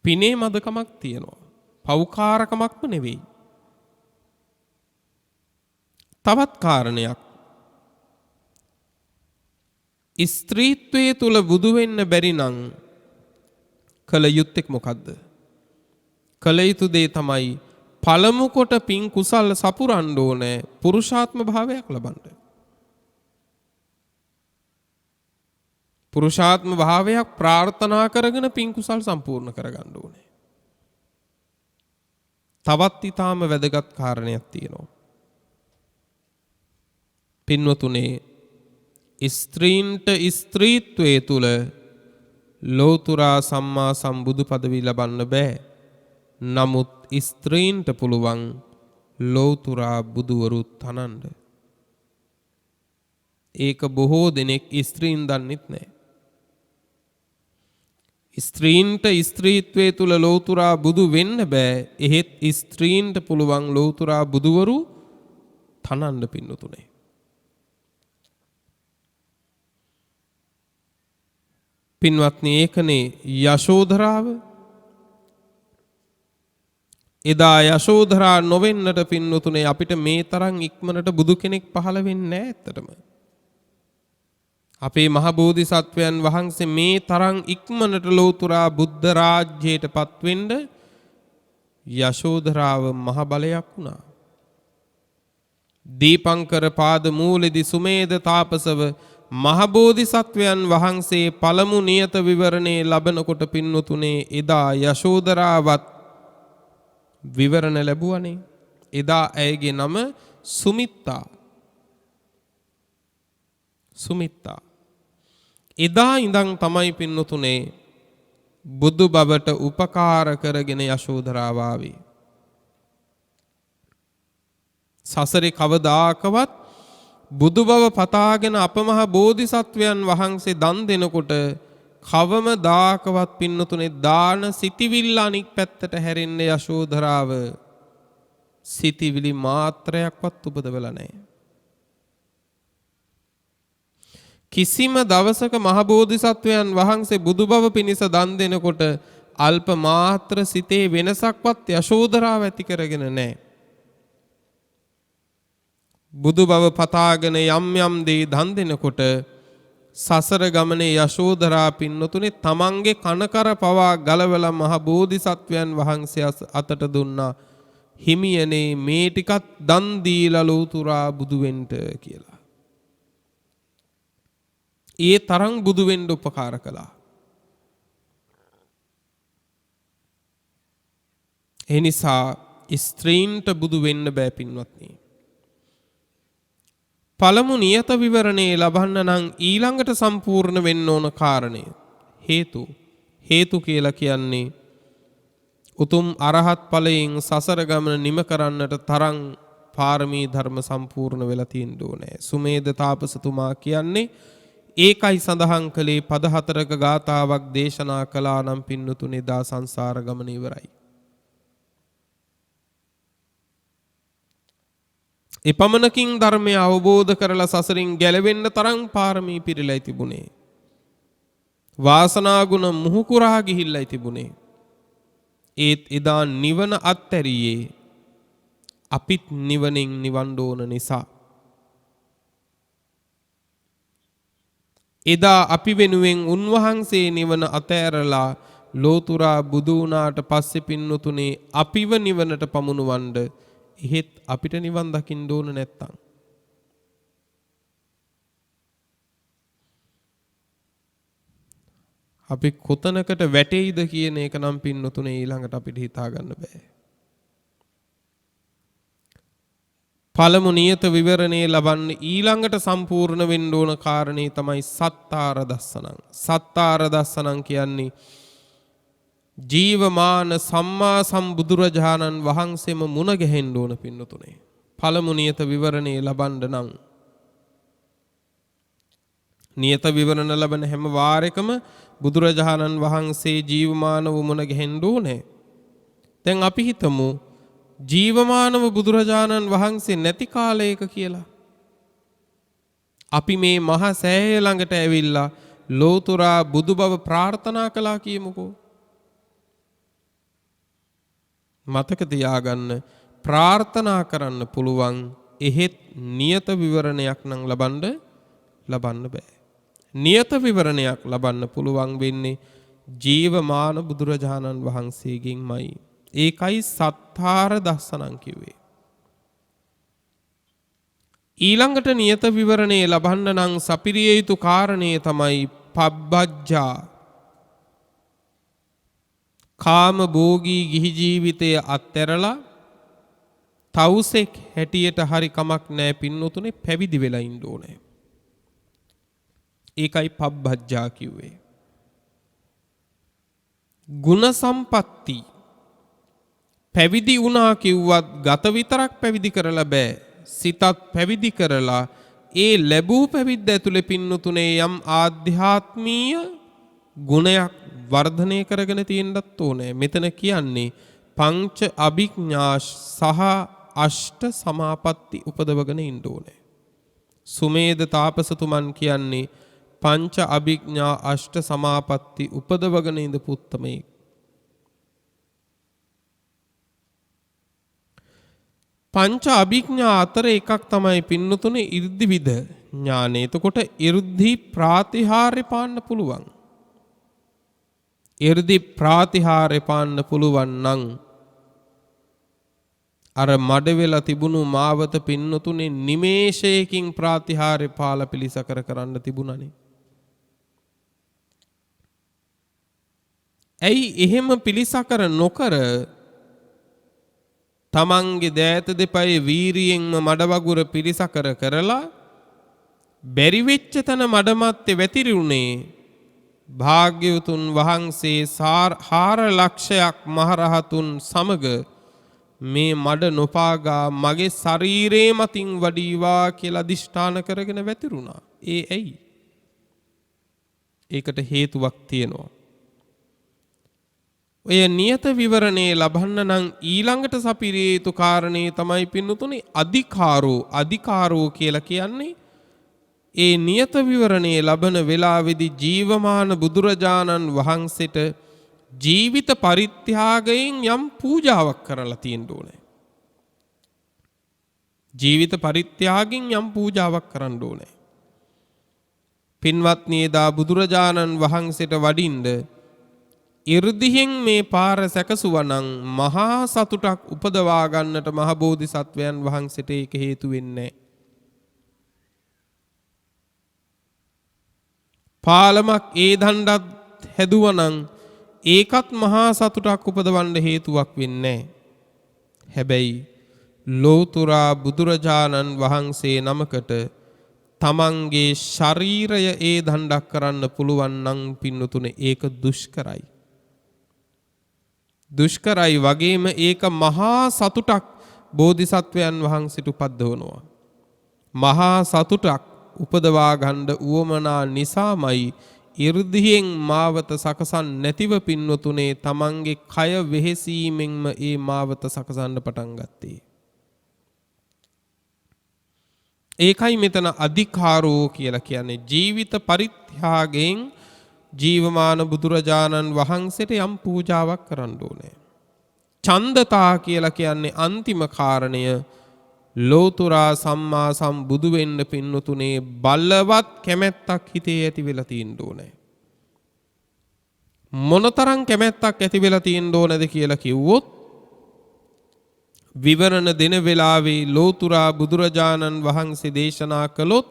පිනේ මදකමක් තියෙනවා. පව්කාරකමක්ම නෙවෙයි. තවත් කාරණයක්. ස්ත්‍රීත්වයේ තුල බුදු වෙන්න බැරි නම් කල යුත්තේ මොකද්ද? කල යුතු දේ තමයි පළමු කොට පින් කුසල් සපුරන්න ඕනේ පුරුෂාත්ම භාවයක් ලබන්න. පුරුෂාත්ම භාවයක් ප්‍රාර්ථනා කරගෙන පින් කුසල් සම්පූර්ණ කරගන්න ඕනේ. තවත් ඊටාම වැදගත් කාරණයක් තියෙනවා. පින්වතුනේ ස්ත්‍රීන්ට ස්ත්‍රීත්වයේ තුල ලෝතුරා සම්මා සම්බුදු පදවි ලබන්න බෑ. නමුත් ස්ත්‍රීන්ට පුළුවන් ලෝතුරා බුදුවරු තනන්න. ඒක බොහෝ දෙනෙක් ස්ත්‍රීන් දන්නෙත් නෑ. ස්ත්‍රීන්ට ස්ත්‍රීත්වයේ තුල ලෝතුරා බුදු වෙන්න බෑ. එහෙත් ස්ත්‍රීන්ට පුළුවන් ලෝතුරා බුදුවරු තනන්න පින්නතුනේ. පින්වත්නි ඒකනේ යශෝධරාව. එදා යශෝධරා නොවෙන්නට පින්වතුනේ අපිට මේ තරම් ඉක්මනට බුදු කෙනෙක් පහළ වෙන්නේ නැහැ ඇත්තටම. අපේ මහ බෝධිසත්වයන් වහන්සේ මේ තරම් ඉක්මනට ලෝතුරා බුද්ධ රාජ්‍යයට පත්වෙන්න යශෝධරාව මහ බලයක් වුණා. දීපංකර පාද මූලෙදි සුමේද තාපසව මහ බෝධිසත්වයන් වහන්සේ පළමු නියත විවරණේ ලබනකොට පින්නතුනේ එදා යශෝදරාවත් විවරණ ලැබුවනේ. එදා ඇයගේ නම සුමිත්තා. සුමිත්තා. එදා ඉඳන් තමයි පින්නතුනේ බුදු බවට උපකාර කරගෙන යශෝදරාව ආවේ. සසරේ කවදාකවත් බුදු බව පතාගෙන අපමහ බෝධිසත්වයන් වහන්සේ දන් දෙනකොට කවමදාකවත් පින්නතුනේ දාන සිටිවිල්ල අනික් පැත්තට හැරෙන්න යශෝදරාව සිටිවිලි මාත්‍රයක්වත් උපදවලා නැහැ. කිසිම දවසක මහ බෝධිසත්වයන් වහන්සේ බුදු බව පිණිස දන් දෙනකොට අල්ප මාත්‍ර සිතේ වෙනසක්වත් යශෝදරාව ඇති කරගෙන නැහැ. බුදු බව පතාගෙන යම් යම් දේ දන් දෙනකොට සසර ගමනේ යශෝදරා පින්නතුනේ තමන්ගේ කනකර පවා ගලවලා මහ බෝධිසත්වයන් වහන්සේ අතට දුන්නා. හිමියනේ මේ ටිකත් දන් දීලා ලෝතුරා බුදු වෙන්න කියලා. ඒ තරම් බුදු වෙන්න උපකාර කළා. ඒ නිසා ස්ත්‍රීන්ට බුදු වෙන්න බෑ පින්වත්නි. පළමු නියත විවරණේ ලබන්න නම් ඊළඟට සම්පූර්ණ වෙන්න ඕන කාරණය හේතු කියලා කියන්නේ උතුම් අරහත් ඵලයෙන් සසර ගමන නිම කරන්නට තරම් පාරමී ධර්ම සම්පූර්ණ වෙලා තියෙන්න ඕනේ. සුමේද තාපසතුමා කියන්නේ ඒකයි සඳහන් කළේ පද 4ක ගාථාවක් දේශනා කළා නම් පින්නතුනේ දා සංසාර ගමන ඉවරයි. එපමණකින් ධර්මය අවබෝධ කරලා සසරින් ගැලවෙන්න තරම් පාරමී පිරීලා තිබුණේ. වාසනා ගුණ මුහුකුරා ගිහිල්ලා තිබුණේ. ඒත් එදා නිවන අත්හැරියේ අපිත් නිවනින් නිවන්න ඕන නිසා. එදා අපි වෙනුවෙන් උන්වහන්සේ නිවන අතෑරලා ලෝතුරා බුදු වුණාට පස්සේ පින්නතුනේ අපිව නිවනට පමුණුවන්න එහෙත් අපිට නිවන් දකින්න ඕන නැත්තම් අපි කොතනකට වැටෙයිද කියන එක නම් පින්නතුනේ ඊළඟට අපිට හිතා ගන්න බෑ. පළමු නියත විවරණේ ලබන්න ඊළඟට සම්පූර්ණ වෙන්න ඕන කාරණේ තමයි සත්තාර දස්සනං. සත්තාර දස්සනං කියන්නේ ජීවමාන සම්මා සම්බුදුරජාණන් වහන්සේම මුණ ගැහෙන්න ඕන පින්නතුනේ. පළමු නියත විවරණේ ලබන්න නම් නියත විවරණ ලබන හැම වාරයකම බුදුරජාණන් වහන්සේ ජීවමානව මුණ ගැහෙන්න ඕනේ. දැන් අපි හිතමු ජීවමානව බුදුරජාණන් වහන්සේ නැති කාලයක කියලා. අපි මේ මහ සෑය ළඟට ඇවිල්ලා ලෝතුරා බුදු බව ප්‍රාර්ථනා කළා කියමුකෝ. මතක තියාගන්න ප්‍රාර්ථනා කරන්න පුළුවන් එහෙත් නියත විවරණයක් නම් ලබන්න බෑ. නියත විවරණයක් ලබන්න පුළුවන් වෙන්නේ ජීවමාන බුදුරජාණන් වහන්සේගෙන්මයි. ඒකයි සත්තාර දස්සනං කිව්වේ. ඊළඟට නියත විවරණේ ලබන්න නම් සපිරිය යුතු කාරණේ තමයි පබ්බජ්ජා. කාම භෝගී ගිහි ජීවිතය අත්හැරලා තවුසෙක් හැටියට හරි කමක් නැහැ පින්නතුනේ පැවිදි වෙලා ඉන්න ඕනේ. ඒකයි පබ්බජ්ජා කිව්වේ. ගුණ සම්පatti පැවිදි වුණා කිව්වත් ගත විතරක් පැවිදි කරලා බෑ. සිතත් පැවිදි කරලා ඒ ලැබූ පැවිද්ද ඇතුලේ පින්නතුනේ යම් ආධ්‍යාත්මීය ගුණයක් වර්ධනය කරගෙන තියෙන්නත් ඕනේ. මෙතන කියන්නේ පංච අභිඥා සහ අෂ්ට සමාපatti උපදවගෙන ඉන්න ඕනේ. සුමේද තාපසතුමන් කියන්නේ පංච අභිඥා අෂ්ට සමාපatti උපදවගෙන ඉඳපු උත්තමයෙක්. පංච අභිඥා අතර එකක් තමයි පින්නතුනේ 이르දි විද ඥානය. එතකොට 이르දි ප්‍රාතිහාර්ය පාන්න පුළුවන්. 이르දි ප්‍රාතිහාර්ය පාන්න පුළුවන් නම් අර මඩ වෙලා තිබුණු මාවත පින්නතුනේ නිමේෂයකින් ප්‍රාතිහාර්ය පාල පිළිසකර කරන්න තිබුණනේ. ඇයි එහෙම පිළිසකර නොකර තමන්ගේ දෑත දෙපයේ වීරියෙන්ම මඩ වගුර පිළිසකර කරලා බැරි වෙච්ච තැන මඩමත්තේ වැතිරුණේ භාග්‍යවතුන් වහන්සේ 4 ලක්ෂයක් මහරහතුන් සමග මේ මඩ නොපාගා මගේ ශරීරේ මතින් වඩීවා කියලා අදිෂ්ඨාන කරගෙන වැතිරුණා. ඒ ඇයි? ඒකට හේතුවක් තියෙනවා. ඔය නියත විවරණේ ලබන්න නම් ඊළඟට සපිරිය යුතු කාරණේ තමයි පින්නතුනේ අධිකාරෝ කියලා කියන්නේ ඒ නියත විවරණේ ලබන වෙලාවේදී ජීවමාන බුදුරජාණන් වහන්සේට ජීවිත පරිත්‍යාගයෙන් යම් පූජාවක් කරලා තියෙන්න ඕනේ. ජීවිත පරිත්‍යාගයෙන් යම් පූජාවක් කරන්න ඕනේ. පින්වත්නි එදා බුදුරජාණන් වහන්සේට වඩින්න 이르දිහෙන් මේ පාර සැකසුවනම් මහා සතුටක් උපදවා ගන්නට මහ බෝධිසත්වයන් වහන්සේට ඒක හේතු වෙන්නේ. පාලමක් ඒ දණ්ඩත් හැදුවනම් ඒකත් මහා සතුටක් උපදවන්න හේතුවක් වෙන්නේ. හැබැයි ලෝතුරා බුදුරජාණන් වහන්සේ නමකට තමන්ගේ ශරීරය ඒ දණ්ඩක් කරන්න පුළුවන් නම් පින්නතුනේ ඒක දුෂ්කරයි. දුෂ්කරයි වගේම ඒක මහා සතුටක් බෝධිසත්වයන් වහන්සේට උපද්දවනවා. මහා සතුටක් උපදවා ගන්න උවමනා නිසාමයි 이르දියෙන් මාවත සකසන් නැතිව පින්නතුනේ තමන්ගේ කය වෙහෙසීමෙන්ම ඒ මාවත සකසන්න පටන් ගත්තේ. ඒකයි මෙතන අධිකාරෝ කියලා කියන්නේ ජීවිත පරිත්‍යාගයෙන් ජීවමාන බුදුරජාණන් වහන්සේට යම් පූජාවක් කරන්න ඕනේ. ඡන්දතා කියලා කියන්නේ අන්තිම කාරණය ලෝතුරා සම්මා සම්බුදු වෙන්න පින්නතුනේ බලවත් කැමැත්තක් හිතේ ඇති වෙලා තියෙන්න ඕනේ. මොනතරම් කැමැත්තක් ඇති වෙලා තියෙන්න ඕනද කියලා කිව්වොත් විවරණ දෙන වෙලාවේ ලෝතුරා බුදුරජාණන් වහන්සේ දේශනා කළොත්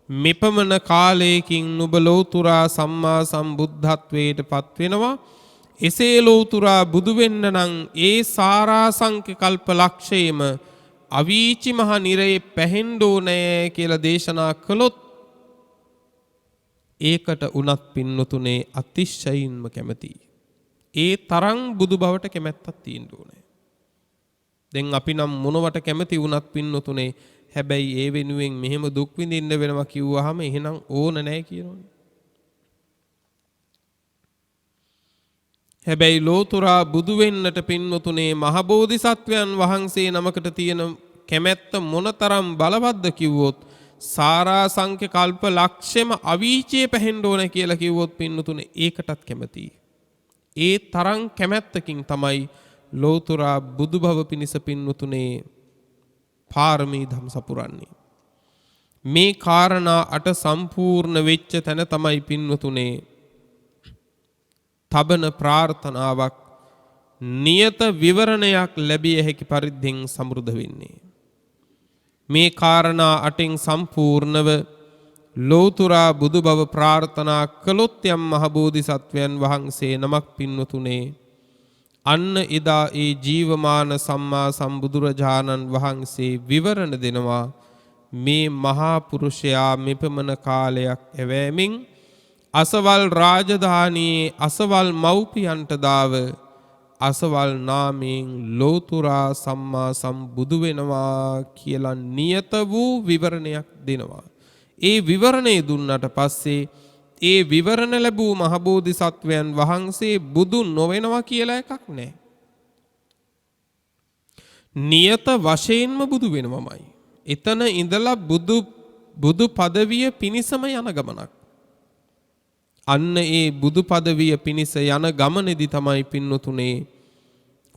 මෙපමණ කාලයකින් නුඹ ලෝතුරා සම්මා සම්බුද්ධත්වයට පත් වෙනවා. එසේ ලෝතුරා බුදු වෙන්න නම් ඒ සාරාංශක කල්ප ලක්ෂයේම අවීචි මහ නිරේ පැහෙන්න ඕනේ කියලා දේශනා කළොත් ඒකට උනත් පින්නතුනේ අතිශයින්ම කැමතියි. ඒ තරම් බුදු බවට කැමැත්තක් තියෙන්න ඕනේ. දැන් අපි නම් මොනවට කැමති වුණත් පින්නතුනේ හැබැයි ඒ වෙනුවෙන් මෙහෙම දුක් විඳින්න වෙනවා කිව්වහම එහෙනම් ඕන නැහැ කියනෝනේ. හැබැයි ලෝතුරා බුදු වෙන්නට පින්නතුනේ මහ බෝධිසත්වයන් වහන්සේ නමකට තියෙන කැමැත්ත මොනතරම් බලවත්ද කිව්වොත් සාරාංශක කල්ප ලක්ෂෙම අවීචයේ පැහෙන්න ඕන කියලා කිව්වොත් පින්නතුනේ ඒකටත් කැමතියි. ඒ තරම් කැමැත්තකින් තමයි ලෝතුරා බුදු භව පිණිස පින්නතුනේ පාරමී ධම් සපුරන්නේ. මේ කාරණා 8 සම්පූර්ණ වෙච්ච තැන තමයි පින්නතුනේ තබන ප්‍රාර්ථනාවක් නියත විවරණයක් ලැබිය හැකි පරිද්දෙන් සමෘද්ධ වෙන්නේ. මේ කාරණා 8න් සම්පූර්ණව ලෝතුරා බුදු බව ප්‍රාර්ථනා කළොත් යම් මහ බෝධිසත්වයන් වහන්සේ නමක් පින්නතුනේ අන්න එදා ඒ ජීවමාන සම්මා සම්බුදුරජාණන් වහන්සේ විවරණ දෙනවා මේ මහා පුරුෂයා මෙපමණ කාලයක් ඇවෑමින් අසවල් රාජධානියේ අසවල් මව්පියන්ට දාව අසවල් නාමයෙන් ලෝතුරා සම්මා සම්බුදු වෙනවා කියලා නියත වූ විවරණයක් දෙනවා. ඒ විවරණය දුන්නට පස්සේ ඒ විවරණ ලැබූ මහබෝධිසත්වයන් වහන්සේ බුදු නොවෙනවා කියලා එකක් නැහැ. නියත වශයෙන්ම බුදු වෙනවමයි. එතන ඉඳලා බුදු පදවිය පිණිසම යන ගමනක්. අන්න ඒ බුදු පදවිය පිණිස යන ගමනේදී තමයි පින්නතුනේ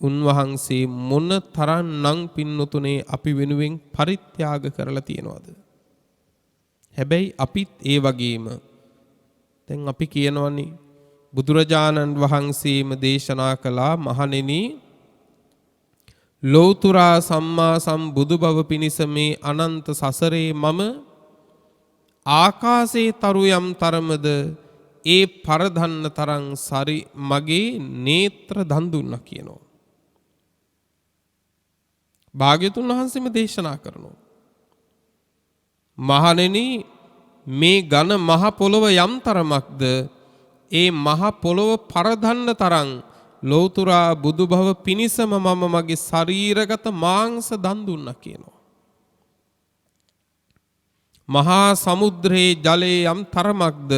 උන්වහන්සේ මොන තරම්නම් පින්නතුනේ අපි වෙනුවෙන් පරිත්‍යාග කරලා තියෙනවද? හැබැයි අපිත් ඒ වගේම දැන් අපි කියනවනේ බුදුරජාණන් වහන්සේම දේශනා කළා මහණෙනි ලෝතුරා සම්මා සම්බුදු බව පිණිස මේ අනන්ත සසරේ මම ආකාශේ තරු යම් තරමද ඒ පරදන්න තරම් සරි මගේ නේත්‍ර දන් දුන්නා කියනවා. භාග්‍යතුන් වහන්සේම දේශනා කරනවා මහණෙනි මේ ඝන මහ පොළව යම් තරමක්ද ඒ මහ පොළව පරදන්න තරම් ලෝතුරා බුදු භව පිණිසම මම මගේ ශරීරගත මාංශ දන් දුන්නා කියනවා. මහා සමුද්‍රයේ ජලයේ යම් තරමක්ද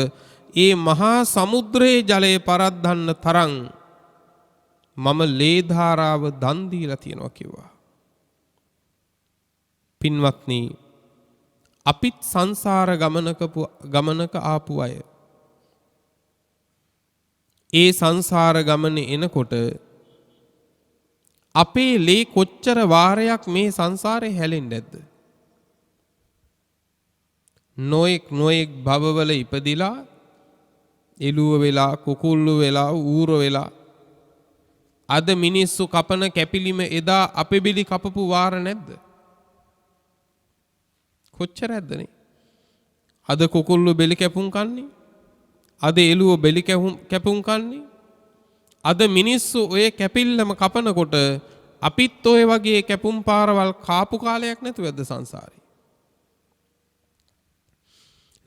ඒ මහා සමුද්‍රයේ ජලය පරද්දන්න තරම් මම ලේ ධාරාව දන් දීලා තියෙනවා කිව්වා. පින්වත්නි අපිත් සංසාර ගමනක ආපු අය. ඒ සංසාර ගමනේ එනකොට අපේ ලේ කොච්චර වාරයක් මේ සංසාරේ හැලෙන්නේ නැද්ද? නොඑක් භවවල ඉපදිලා එළුව වෙලා කුකුල්ලු වෙලා ඌර වෙලා අද මිනිස්සු කපන කැපිලිම එදා අපේ බිලි කපපු වාර නැද්ද? කොච්චර ඇද්දනේ? අද කුකුල්ලු බෙලි කැපුම් කන්නේ, අද එළුව බෙලි කැපුම් කන්නේ, අද මිනිස්සු ඔය කැපිල්ලම කපනකොට අපිත් ඔය වගේ කැපුම් පාරවල් කාපු කාලයක් නැතුවද සංසාරේ?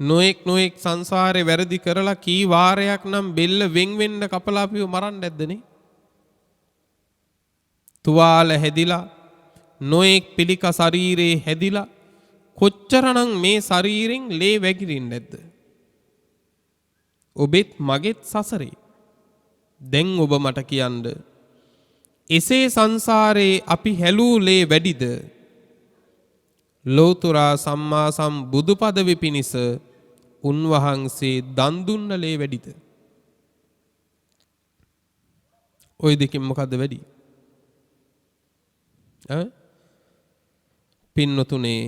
නොඑක් සංසාරේ වැරදි කරලා කී වාරයක් නම් බෙල්ල වෙන් වෙන්න කපලා අපිව මරන්න නැද්දනේ? තුවාල හැදිලා නොඑක් පිළික ශරීරේ හැදිලා කොච්චරනම් මේ ශරීරෙන් ලේ වැగిරින්නේ නැද්ද? ඔබෙත් මගෙත් සසරේ. දැන් ඔබ මට කියන්න එසේ සංසාරේ අපි හැලූ ලේ වැඩිද? ලෝතුරා සම්මා සම්බුදු පදවි පිණිස උන්වහන්සේ දන් දුන්න ලේ වැඩිද? ওই දෙකෙන් මොකද්ද වැඩි? පින්නතුනේ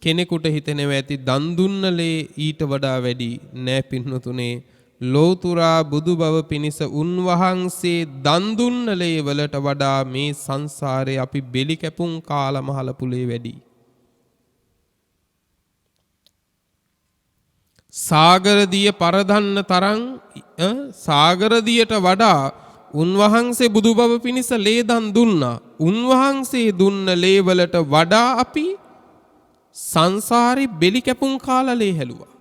කෙනෙකුට හිතෙනවා ඇති දන් දුන්න ලේ ඊට වඩා වැඩි. නෑ පින්නතුනේ, ලෝතුරා බුදු බව පිණිස උන්වහන්සේ දන් දුන්න ලේ වලට වඩා මේ සංසාරේ අපි බෙලි කැපුම් කාලා මහලපු ලේ වැඩි. සාගරදිය පරදන්න තරම් සාගරදියට වඩා උන්වහන්සේ බුදු බව පිණිස ලේ දන් දුන්නා. උන්වහන්සේ දුන්න ලේ වලට වඩා අපි සංසාරේ බෙලි කැපුම් කාලා ලේ හැලුවා.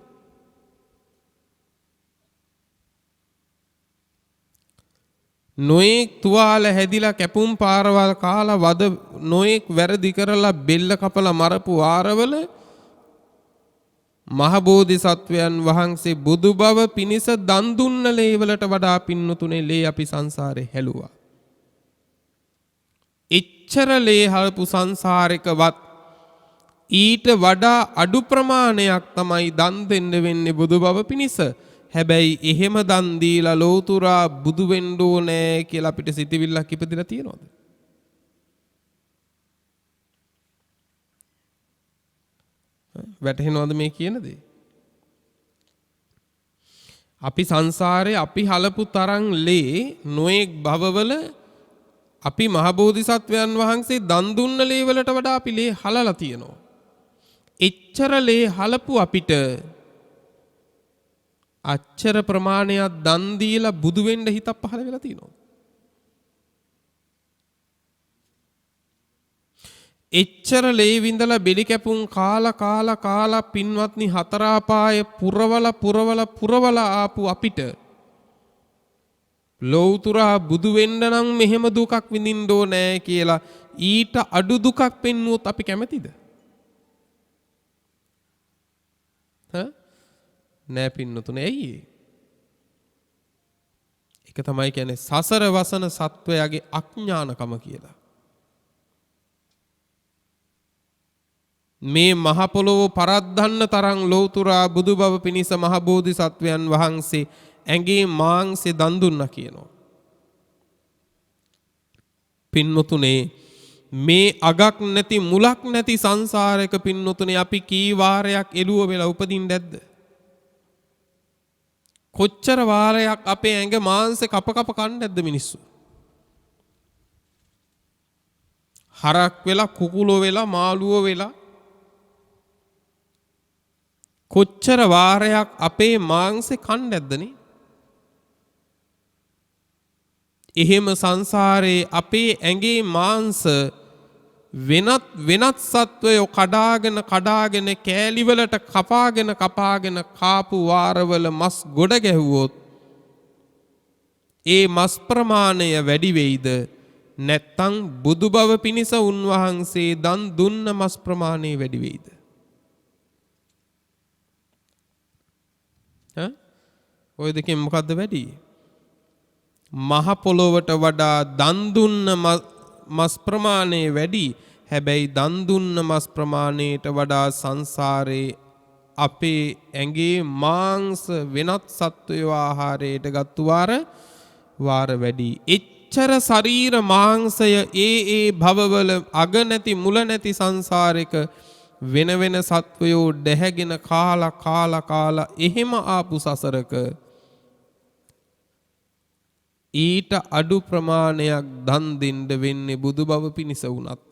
නොඑක් තුවාල හැදිලා කැපුම් පාරවල් කාලා වද නොඑක් වැරදි කරලා බෙල්ල කපලා මරපු වාරවල මහබෝධිසත්වයන් වහන්සේ බුදු බව පිණිස දන් දුන්න ලේ වලට වඩා පින්නතුනේ ලේ අපි සංසාරේ හැලුවා. එච්චර ලේ හලපු සංසාරිකවත් ඊට වඩා අඩු ප්‍රමාණයක් තමයි දන් දෙන්න වෙන්නේ බුදු බව පිණිස. හැබැයි එහෙම දන් දීලා ලෝතුරා බුදු වෙන්න ඕනේ කියලා අපිට සිතවිල්ලක් ඉපදිලා තියෙනවද? වැටහෙනවද මේ කියන දේ? අපි සංසාරේ අපි හලපු තරම් ලේ නොඑක් භවවල අපි මහබෝධිසත්වයන් වහන්සේ දන් දුන්න ලේ වලට වඩා අපි ලේ හලලා තියෙනවා. එච්චර ලේ හලපු අපිට අච්චර ප්‍රමාණයක් දන් දීලා බුදු වෙන්න හිතක් පහළ වෙලා තියෙනවා. එච්චර ලේ විඳලා බෙලි කැපුම් කාලා පින්වත්නි හතරාපාය පුරවල ආපු අපිට ලෞතුරා බුදු වෙන්න නම් මෙහෙම දුකක් විඳින්න ඕනේ කියලා ඊට අඩු දුකක් පෙන්නුවොත් අපි කැමතිද? නෑ පින්නතුනේ. ඇයි ඒ? ඒක තමයි කියන්නේ සසර වසන සත්වයාගේ අඥානකම කියලා. මේ මහ පොළොව පරද්දන්න තරම් ලෞතුරා බුදු බව පිණිස මහ බෝධිසත්වයන් වහන්සේ ඇඟේ මාංශය දන් දුන්නා කියනවා. පින්නතුනේ මේ අගක් නැති මුලක් නැති සංසාරයක පින්නතුනේ අපි කී වාරයක් එළුව වෙලා උපදින්න ඇද්ද? කොච්චර වාරයක් අපේ ඇඟ මාංශේ කප කන්න ඇද්ද මිනිස්සු? හරක් වෙලා කුකුලෝ වෙලා මාළුවෝ වෙලා කොච්චර වාරයක් අපේ මාංශේ කන්න ඇද්දනේ? එහෙම සංසාරේ අපේ ඇඟේ මාංශ වෙනත් සත්වයෝ කඩාගෙන කෑලිවලට කපාගෙන කාපු වාරවල මස් ගොඩ ගැහුවොත් ඒ මස් ප්‍රමාණය වැඩි වෙයිද? නැත්තම් බුදු බව පිණිස උන්වහන්සේ දන් දුන්න මස් ප්‍රමාණය වැඩි වෙයිද? ඔය දෙකෙන් මොකද්ද වැඩි? මහ පොළොවට වඩා දන් දුන්න මස් ප්‍රමාණය වැඩි. හැබැයි දන් දුන්න මස් ප්‍රමාණයට වඩා සංසාරේ අපේ ඇඟේ මාංශ වෙනත් සත්වයෝ ආහාරයට ගත්තු වාර වැඩි. එච්චර ශරීර මාංශය ඒ භවවල අග නැති මුල නැති සංසාරයක වෙන සත්වයෝ දැහැගෙන කාලා එහෙම ආපු සසරක ඊට අඩු ප්‍රමාණයක් දන් දෙන්න වෙන්නේ බුදු බව පිණිස වුණත්.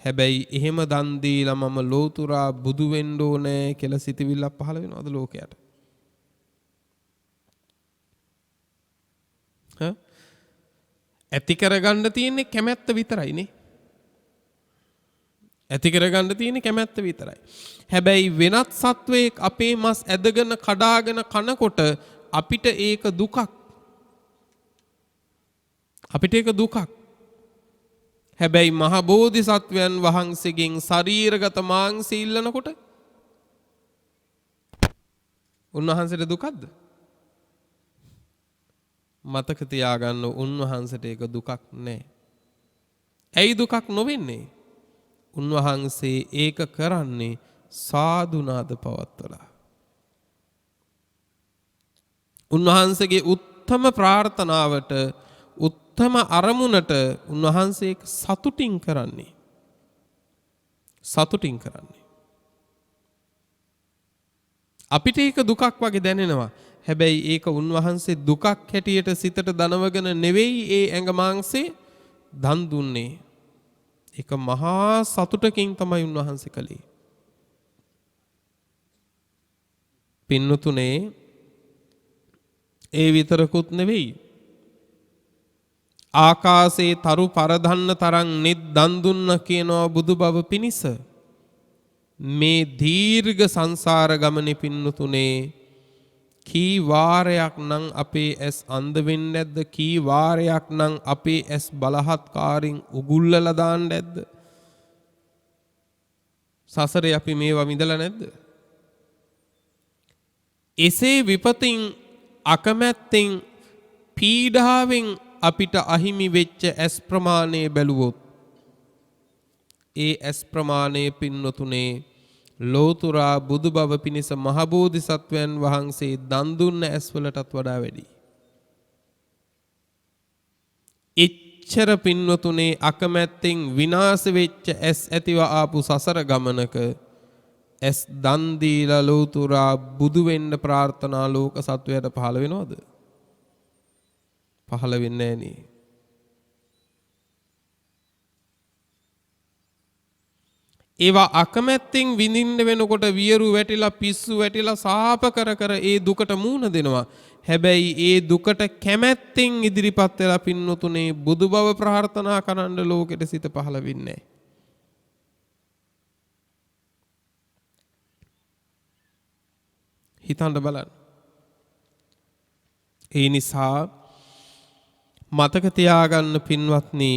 හැබැයි එහෙම දන් දීලා මම ලෝතුරා බුදු වෙන්න ඕනේ කියලා සිතවිල්ලක් පහළ වෙනවද ලෝකයට? ඇති කරගන්න තියෙන්නේ කැමැත්ත විතරයිනේ. ඇති කරගන්න තියෙන කැමැත්ත විතරයි. හැබැයි වෙනත් සත්වයෙක් අපේ මස් ඇදගෙන කඩාගෙන කනකොට අපිට ඒක දුකක්. අපිට ඒක දුකක්. හැබැයි මහ බෝධිසත්වයන් වහන්සේගෙන් ශරීරගත මාංශය ඉල්ලනකොට උන්වහන්සේට දුකක්ද? මතක තියාගන්න උන්වහන්සේට ඒක දුකක් නෑ. ඇයි දුකක් නොවෙන්නේ? උන්වහන්සේ ඒක කරන්නේ සාදුනාද පවත්වලා. උන්වහන්සේගේ උත්තම ප්‍රාර්ථනාවට උත්තම අරමුණට උන්වහන්සේ සතුටින් කරන්නේ. සතුටින් කරන්නේ. අපිට ඒක දුකක් වගේ දැනෙනවා. හැබැයි ඒක උන්වහන්සේ දුකක් හැටියට සිතට දනවගෙන නෙවෙයි ඒ ඇඟ මාංශේ දන් දුන්නේ. ඒක මහා සතුටකින් තමයි උන්වහන්සේ කළේ. පින්නතුනේ ඒ විතරකුත් නෙවෙයි. ආකාශේ තරු පරදන්න තරම් නිත් දන් දුන්න කියනවා බුදු බව පිණිස. මේ දීර්ඝ සංසාර ගමනේ පින්නතුනේ කී වාරයක් නම් අපේ ඇස් අන්ධ වෙන්නේ නැද්ද? කී වාරයක් නම් අපේ ඇස් බලහත්කාරින් උගුල්ලලා දාන්නේ නැද්ද? සසරේ අපි මේවා විඳලා නැද්ද? එසේ විපතින් අකමැත්තෙන් පීඩාවෙන් අපිට අහිමි වෙච්ච ඇස් ප්‍රමාණය බැලුවොත් ඒ ඇස් ප්‍රමාණය පින්නතුනේ ලෝතුරා බුදු බව පිණිස මහ බෝධිසත්වයන් වහන්සේ දන් දුන්න ඇස්වලටත් වඩා වැඩි. එච්චර පින්නතුනේ අකමැත්තෙන් විනාශ වෙච්ච ඇස් ඇතිව ආපු සසර ගමනක ඇස් දන් දීලා ලෝතුරා බුදු වෙන්න ප්‍රාර්ථනා ලෝක සත්වයට පහළ වෙනවද? පහළ වෙන්නේ නැහැ නේ. ඒවා අකමැත්තෙන් විඳින්න වෙනකොට වියරු වැටිලා පිස්සු වැටිලා සාප කර කර ඒ දුකට මූණ දෙනවා. හැබැයි ඒ දුකට කැමැත්තෙන් ඉදිරිපත් වෙලා පින්නතුනේ බුදු බව ප්‍රාර්ථනා කරන්න ලෝකෙට සිත පහළ වෙන්නේ නැහැ. හිතන්න බලන්න. ඒ නිසා මතක තියාගන්න පින්වත්නි,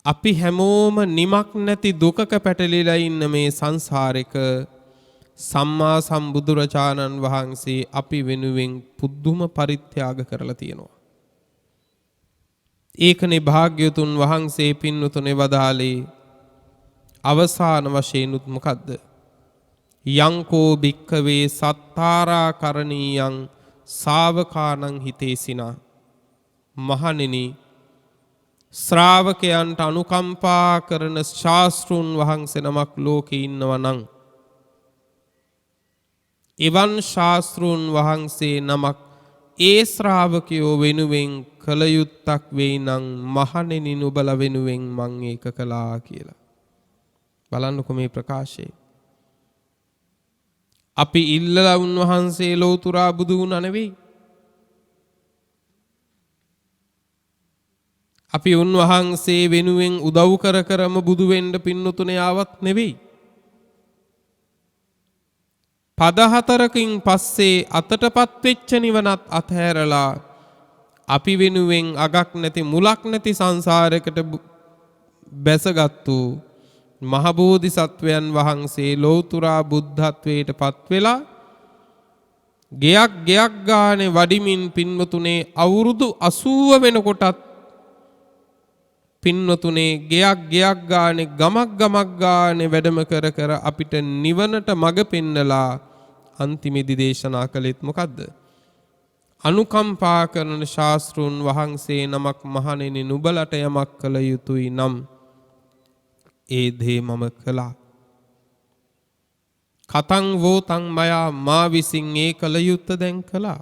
අපි හැමෝම නිමක් නැති දුකක පැටලිලා ඉන්න මේ සංසාරෙක සම්මා සම්බුදුරජාණන් වහන්සේ අපි වෙනුවෙන් පුදුම පරිත්‍යාග කරලා තියෙනවා. ඒකනේ භාග්‍යතුන් වහන්සේ පින්වතුනේ වදාළේ අවසාන වශයෙන්ුත් මොකද්ද? යංකෝ භික්ඛවේ සත්තාරා කරණීයං ශාවකානං හිතේසිනා. මහණෙනි, ශ්‍රාවකයන්ට අනුකම්පා කරන ශාස්ත්‍රුන් වහන්සේ නමක් ලෝකේ ඉන්නවා නම් එවන් ශාස්ත්‍රුන් වහන්සේ නමක් ඒ ශ්‍රාවකයෝ වෙනුවෙන් කළ යුත්තක් වෙයි නම් මහණෙනි නුඹලා වෙනුවෙන් මං ඒක කළා කියලා. බලන්නකො මේ ප්‍රකාශය. අපි ඉල්ලලා උන්වහන්සේ ලෝතුරා බුදු වුණා නෙවෙයි. අපි උන්වහන්සේ වෙනුවෙන් උදව් කර කරම බුදු වෙන්න පින්නතුනේ ආවත් නෙවෙයි. පද හතරකින් පස්සේ අතටපත් වෙච්ච නිවනත් අතහැරලා අපි වෙනුවෙන් අගක් නැති මුලක් නැති සංසාරයකට බැසගත්තු මහ බෝධිසත්වයන් වහන්සේ ලෝතුරා බුද්ධත්වයට පත් වෙලා ගෙයක් ගානේ වඩිමින් පින්වතුනේ අවුරුදු 80 වෙනකොටත් පින්වතුනේ ගෙයක් ගානේ ගමක් ගානේ වැඩම කර කර අපිට නිවනට මඟ පෙන්නලා අන්තිමේදී දේශනා කළෙත් මොකද්ද? අනුකම්පා කරන ශාස්ත්‍රුන් වහන්සේ නමක් මහණෙනි නුඹලට යමක් කළ යුතුයි නම් ඒ දේ මම කළා. කතං වෝතං මයා මා විසින් ඒ කළ යුත්ත දැන් කළා.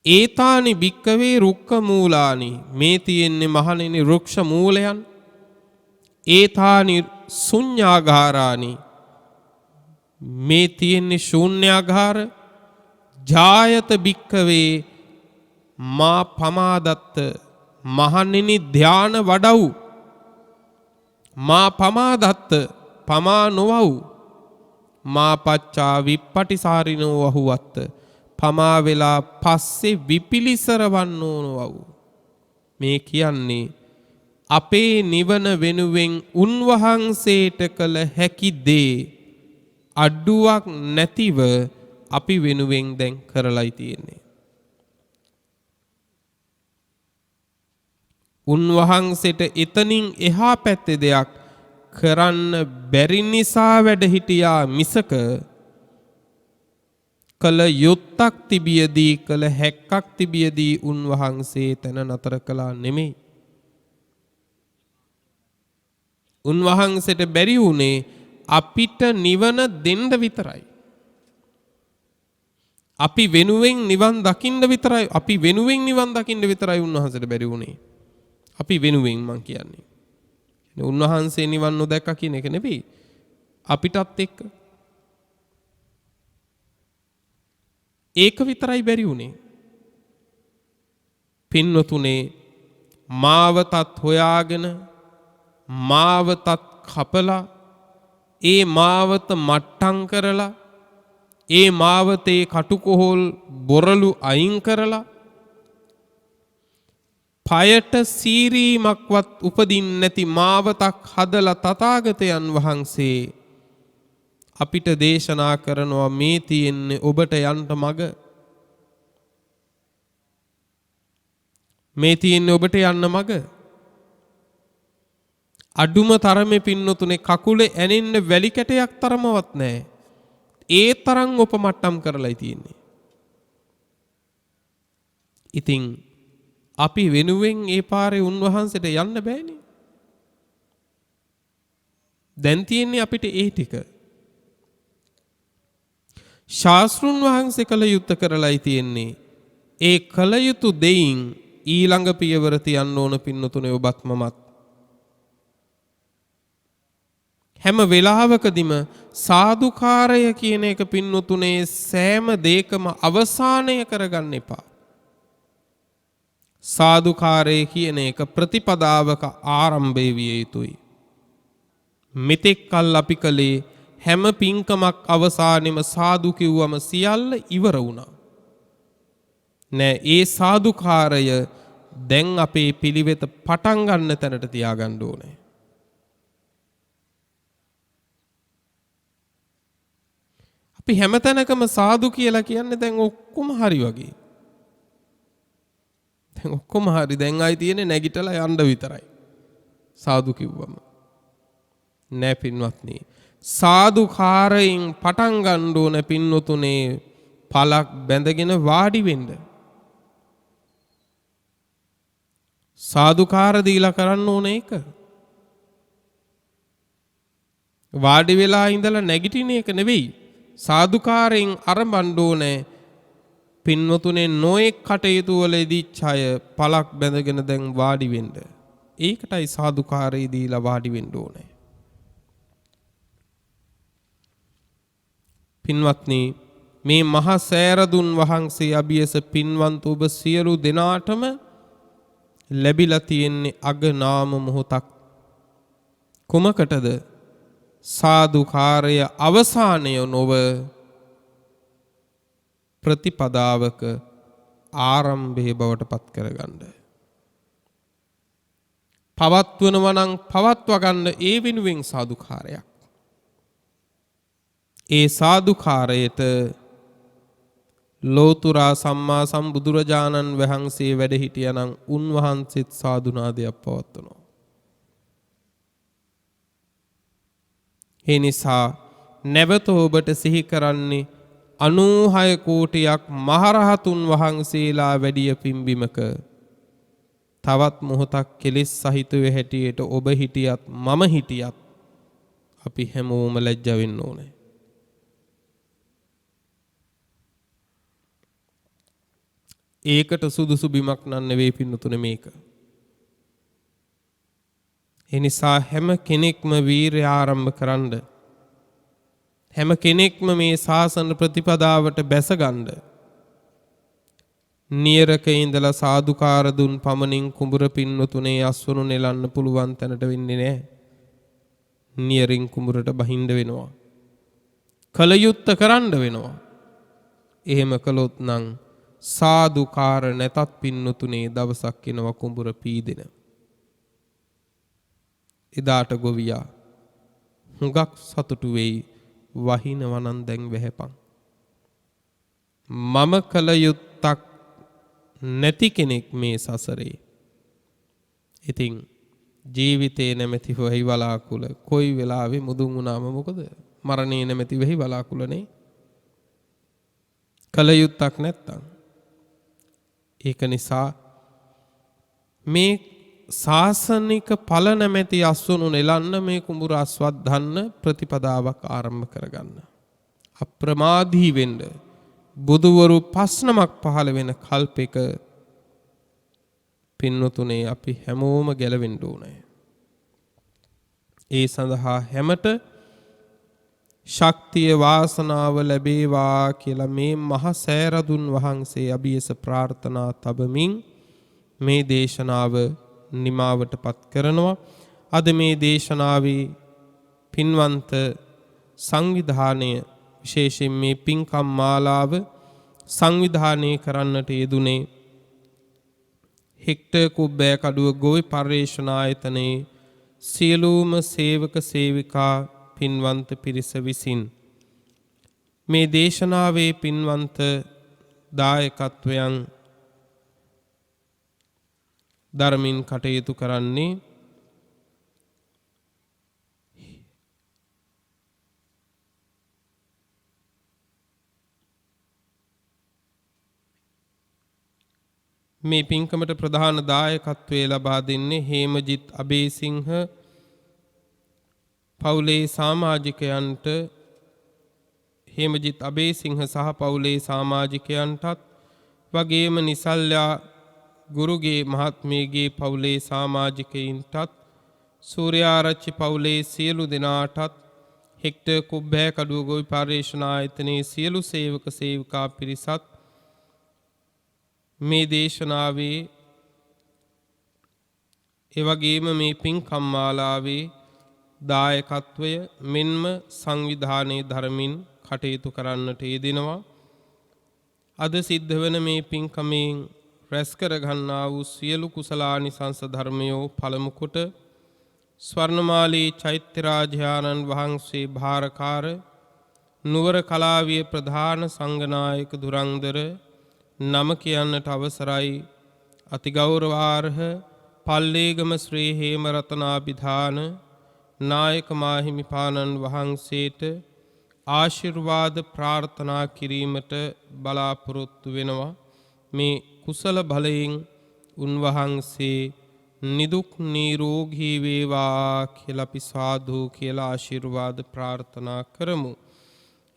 ඒතානි භික්කවේ රුක්ක මූලානි. මේ තියෙන්නේ මහණෙනි රුක්ෂ මූලයන්. ඒතානි ශුඤ්ඤාගාරානි. මේ තියෙන්නේ ශූන්‍යාගාර. ජායත භික්කවේ මා පමාදත්ත මහණෙනි ධාන වඩව් මා පමාදත්ත පමා නොවව් මා පච්චා විප්පටිසාරිනෝ වහුවත්ත පමා වෙලා පස්සේ විපිලිසර වන්නෝ නොවව්. මේ කියන්නේ අපේ නිවන වෙනුවෙන් උන්වහන්සේට කළ හැකි දේ අඩුවක් නැතිව අපි වෙනුවෙන් දැන් කරලයි තියෙන්නේ. උන්වහන්සේට එතනින් එහා පැත්තේ දෙයක් කරන්න බැරි නිසා වැඩ හිටියා මිසක කළ යුත්තක් තිබියදී කළ හැක්කක් තිබියදී උන්වහන්සේ තන නතර කළා නෙමෙයි. උන්වහන්සේට බැරි වුණේ අපිට නිවන දෙන්න විතරයි. අපි වෙනුවෙන් නිවන් දකින්න විතරයි. අපි වෙනුවෙන් නිවන් දකින්න විතරයි උන්වහන්සේට බැරි වුණේ. අපි වෙනුවෙන් මං කියන්නේ. උන්වහන්සේ නිවන් නොදැක්කා කියන එක නෙවෙයි. අපිටත් එක්ක. ඒක විතරයි බැරි වුණේ. පින්වතුනේ මාවතත් හොයාගෙන මාවතත් කපලා ඒ මාවත මට්ටම් කරලා ඒ මාවතේ කටුකොහල් බොරළු අයින් කරලා පයට සීරීමක්වත් උපදින්න නැති මාවතක් හදලා තථාගතයන් වහන්සේ අපිට දේශනා කරනවා මේ තියෙන්නේ ඔබට යන්න මඟ. මේ තියෙන්නේ ඔබට යන්න මඟ. අඩුම තරමේ පින්නතුනේ කකුලේ ඇනෙන්න වැලි කැටයක් තරමවත් නැහැ. ඒ තරම් උපමට්ටම් කරලායි තියෙන්නේ. ඉතින් අපි වෙනුවෙන් ඒ පාරේ උන්වහන්සේට යන්න බෑනේ. දැන් තියෙන්නේ අපිට ඒ ටික. ශාස්ත්‍රුන් වහන්සේ කළ යුත්තේ කරලායි තියෙන්නේ. ඒ කළ යුතු දෙයින් ඊළඟ පියවර තියන්න ඕන පින්නතුනේ ඔබත් මමත්. හැම වෙලාවකදීම සාදුකාරය කියන එක පින්නතුනේ සෑම දෙයකම අවසානය කරගන්න එපා. සාදුකාරය කියන එක ප්‍රතිපදාවක ආරම්භය විය යුතුයි. මෙතෙක් කල් අපි කලේ හැම පින්කමක් අවසානෙම සාදු කිව්වම සියල්ල ඉවර වුණා. නෑ, ඒ සාදුකාරය දැන් අපේ පිළිවෙත පටන් ගන්න තැනට තියාගන්න ඕනේ. අපි හැමතැනකම සාදු කියලා කියන්නේ දැන් ඔක්කොම හරි වගේ. දැන් ඔක්කොම හරි. දැන් ආයි තියෙන්නේ නැගිටලා යන්න විතරයි. සාදු කිව්වම. නෑ පින්වත්නි. සාදුකාරයෙන් පටන් ගන්න ඕන පින්නතුනේ පලක් බැඳගෙන වාඩි වෙන්න. සාදුකාර දීලා කරන්න ඕන ඒක. වාඩි වෙලා ඉඳලා නැගිටින එක නෙවෙයි. සාදුකාරයෙන් අරඹන්න ඕනේ. පින්වතුනේ නොඑක් කටයුතු වලදී ඡය පලක් බැඳගෙන දැන් වාඩි වෙන්න. ඒකටයි සාදුකාරය දීලා වාඩි වෙන්න ඕනේ. පින්වත්නි, මේ මහා සෑරදුන් වහන්සේ අභියස පින්වන්ත ඔබ සියලු දෙනාටම ලැබිලා තියෙන්නේ අගනාම මොහොතක්. කුමකටද? සාදුකාරය අවසානය නොව ප්‍රතිපදාවක ආරම්භයේ බවට පත් කරගන්න. පවත්වනවා නම් පවත්වා ගන්න ඒ වෙනුවෙන් සාදුකාරයක්. ඒ සාදුකාරයට ලෝතුරා සම්මා සම්බුදුරජාණන් වහන්සේ වැඩ හිටියනම් උන්වහන්සේත් සාදුනාදයක් පවත්වනවා. ඒ නිසා නැවත ඔබට සිහි කරන්නේ 96 කෝටියක් මහරහතුන් වහන්සේලා වැඩිය පිම්බිමක තවත් මොහොතක් කෙලෙස් සහිතව හැටියට ඔබ හිටියත් මම හිටියත් අපි හැමෝම ලැජ්ජ වෙන්න ඕනේ. ඒකට සුදුසු බිමක් නෙවෙයි පින්නතුනේ මේක. ඒ නිසා හැම කෙනෙක්ම වීරය ආරම්භ කරන්න. හැම කෙනෙක්ම මේ ශාසන ප්‍රතිපදාවට බැසගන්න. නියරක ඉඳලා සාදුකාර දුන් පමණින් කුඹුර පින්නතුනේ අස්වනු නෙලන්න පුළුවන් තැනට වෙන්නේ නැහැ. නියරින් කුඹුරට බහින්න වෙනවා. කලයුත්ත කරන්න වෙනවා. එහෙම කළොත් නම් සාදුකාර නැතත් පින්නතුනේ දවසක් එනවා කුඹුර පීදෙන. එදාට ගොවියා හුඟක් සතුටු වෙයි. වහිනවනම් දැන් වැහැපන්. මම කල යුත්තක් නැති කෙනෙක් මේ සසරේ. ඉතින් ජීවිතේ නැමැති වෙහි වලාකුළ කොයි වෙලාවෙ මුදුන් වුණාම මොකද? මරණේ නැමැති වෙහි වලාකුළනේ. කල යුත්තක් නැත්තම්. ඒක නිසා මේ සාසනික ඵල නැමැති අස්වනු නෙලන්න මේ කුඹුර අස්වද්දන්න ප්‍රතිපදාවක් ආරම්භ කරගන්න. අප්‍රමාදී වෙන්න. බුදුවරු 5 නමක් පහළ වෙන කල්පෙක පින්නතුනේ අපි හැමෝම ගැලවෙන්න ඕනේ. ඒ සඳහා හැමත ශක්තිය වාසනාව ලැබේවා කියලා මේ මහ සෑරදුන් වහන්සේ අභියස ප්‍රාර්ථනා තබමින් මේ දේශනාව නිමාවටපත් කරනවා. අද මේ දේශනාවේ පින්වන්ත සංවිධානය විශේෂයෙන් මේ පින්කම් මාලාව සංවිධානය කරන්නට යෙදුනේ හෙක්ටර් කුබ්බෑ කඩුව ගොවි පර්යේෂණ ආයතනයේ සියලුම සේවක සේවිකා පින්වන්ත පිරිස විසින් මේ දේශනාවේ පින්වන්ත දායකත්වයන් ධර්මින් කටයුතු කරන්නේ මේ පින්කමට ප්‍රධාන දායකත්වයේ ලබා දෙන්නේ හේමජිත් අබේසිංහ පවුලේ සමාජිකයන්ට හේමජිත් අබේසිංහ සහ පවුලේ සමාජිකයන්ටත් වගේම නිසල්යා ගුරුගේ මහත්මියගේ පවුලේ සමාජිකයින්ටත් සූර්යාරච්චි පවුලේ සියලු දෙනාටත් හෙක්ටර් කුබ්බෑ කඩුව ගොවි පර්යේෂණ ආයතනයේ සියලු සේවක සේවිකා පිරිසත් මේ දේශනාවේ එවැගේම මේ පින්කම් මාලාවේ දායකත්වය මෙන්ම සංවිධානයේ ධර්මින් කටයුතු කරන්නට යෙදෙනවා. අද සිද්ධ වන මේ පින්කමෙන් රැස් කර ගන්නා වූ සියලු කුසලානිසංස ධර්මයෝ පළමු කොට ස්වර්ණමාලී චෛත්‍යරාජානන් වහන්සේ භාරකාර නුවර කලාවිය ප්‍රධාන සංඝනායක දුරන්දර නම කියන්නට අවසරයි අතිගෞරවාර්හ පල්ලේගම ශ්‍රී හේමරතනාභිධාන නායක මාහිමිපාණන් වහන්සේට ආශිර්වාද ප්‍රාර්ථනා කිරීමට බලාපොරොත්තු වෙනවා. මේ කුසල බලයෙන් උන්වහන්සේ නිදුක් නිරෝගී වේවා කියලා අපි සාදු කියලා ආශිර්වාද ප්‍රාර්ථනා කරමු.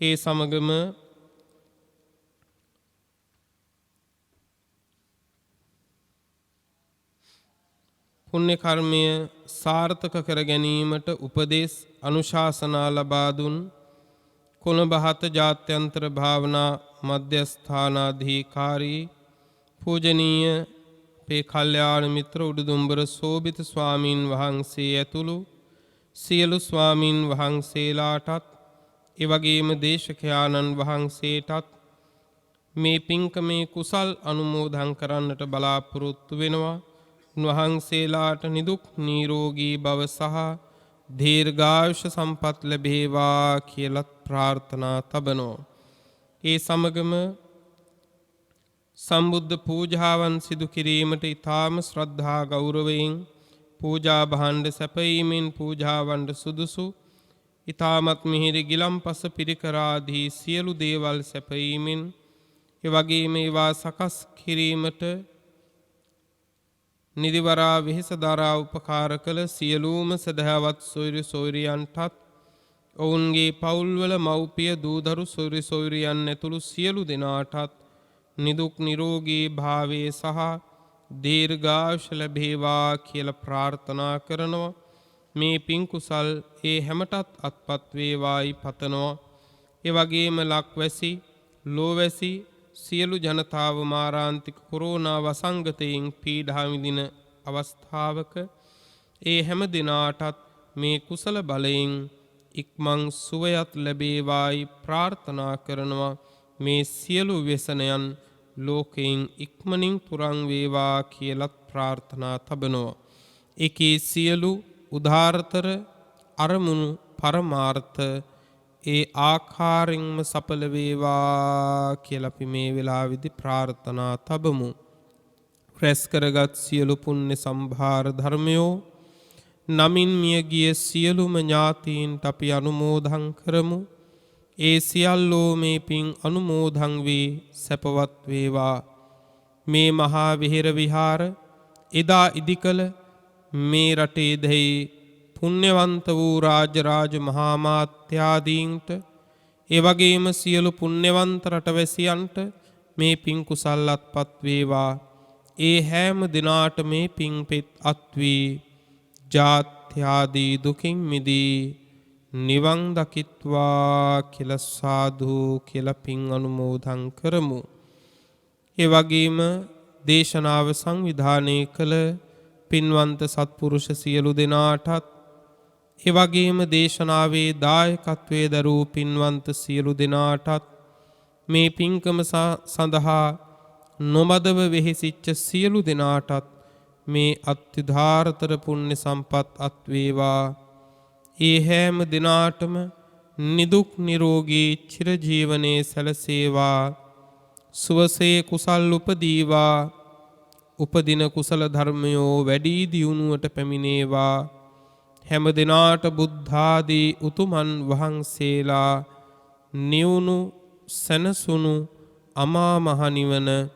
ඒ සමගම පුණ්‍ය කර්මය සාර්ථක කර ගැනීමට උපදේශ අනුශාසනා ලබා දුන් කොළඹ හත ජාත්‍යන්තර භාවනා මධ්‍යස්ථානාධිකාරී පූජනීය පේ කල්යාණ මිත්‍ර උඩුදුම්බර සෝභිත ස්වාමීන් වහන්සේ ඇතුළු සියලු ස්වාමීන් වහන්සේලාටත් එවැගේම දේශකයාණන් වහන්සේටත් මේ පින්කමේ කුසල් අනුමෝදන් කරන්නට බලාපොරොත්තු වෙනවා. උන්වහන්සේලාට නිදුක් නිරෝගී භව සහ දීර්ඝායුෂ සම්පත් ලැබේවා කියලා ප්‍රාර්ථනා තබනවා. ඒ සමගම සම්බුද්ධ පූජාවන් සිදු කිරීමට ඊ타ම ශ්‍රද්ධා ගෞරවයෙන් පූජා භාණ්ඩ සැපයීමෙන් පූජාවන්ට සුදුසු ඊ타මත් මිහිරි ගිලම්පස පිරිකර ආදී සියලු දේවල් සැපයීමෙන් එවැගේම ඒවා සකස් කිරීමට නිදිවරා වෙහෙස දරා උපකාර කළ සියලුම සදහවත් සොයුරු සොයුරියන්ටත් ඔවුන්ගේ පවුල්වල මව්පිය දූදරු සොයුරු සොයුරියන් ඇතුළු සියලු දෙනාටත් නිදුක් නිරෝගී භාවයේ සහ දීර්ඝායුෂ ලැබේවා කියලා ප්‍රාර්ථනා කරනවා. මේ පින් කුසල් ඒ හැමතත් අත්පත් වේවායි පතනවා. ඒ වගේම ලක්වැසි ලෝවැසි සියලු ජනතාව මාරාන්තික කොරෝනා වසංගතයෙන් පීඩා විඳින අවස්ථාවක ඒ හැම දිනාටත් මේ කුසල බලයෙන් ඉක්මන් සුවයත් ලැබේවායි ප්‍රාර්ථනා කරනවා. මේ සියලු व्यसනයන් ලෝකයෙන් ඉක්මනින් තුරන් වේවා කියලත් ප්‍රාර්ථනා තබනවා. එකී සියලු උදාාරතර අරමුණු පරමාර්ථ ඒ ආකාරයෙන්ම සඵල වේවා කියලා අපි මේ වෙලාවේදී ප්‍රාර්ථනා තබමු. රැස් කරගත් සියලු පුණ්‍ය සම්භාර ධර්මයෝ නමින් මියගිය සියලුම ඥාතීන්ට අපි අනුමෝදන් කරමු. ඒ සියල්ලෝ මේ පින් අනුමෝදන් වී සැපවත් වේවා. මේ මහා විහෙර විහාර එදා ඉදිකල මේ රටේ දෙහි පුණ්‍යවන්ත වූ රාජ මහා මාත්‍යාදීන්ට ඒ වගේම සියලු පුණ්‍යවන්ත රටවැසියන්ට මේ පින් කුසල් අත්පත් වේවා. ඒ හැම දිනාට මේ පින් පෙත් අත්වී ජාත්‍යාදී දුකින් මිදී නිවන් දකිත්වා කියලා සාදු කියලා පින් අනුමෝදන් කරමු. ඒ වගේම දේශනාව සංවිධානය කළ පින්වන්ත සත්පුරුෂ සියලු දෙනාටත් ඒ වගේම දේශනාවේ දායකත්වයේ දරූ පින්වන්ත සියලු දෙනාටත් මේ පින්කම සඳහා නොමදව වෙහෙසිච්ච සියලු දෙනාටත් මේ අත්‍යුදාරතර පුණ්‍ය සම්පත් අත්වේවා. ඒ හැම දිනාටම නිදුක් නිරෝගී චිරජීවනයේ සැලසේවා. සුවසේ කුසල් උපදීවා. උපදින කුසල ධර්මයෝ වැඩි දියුණුවට පැමිණේවා. හැම දිනාට බුද්ධාදී උතුමන් වහන්සේලා නිවුණු සැනසුණු අමා මහ නිවන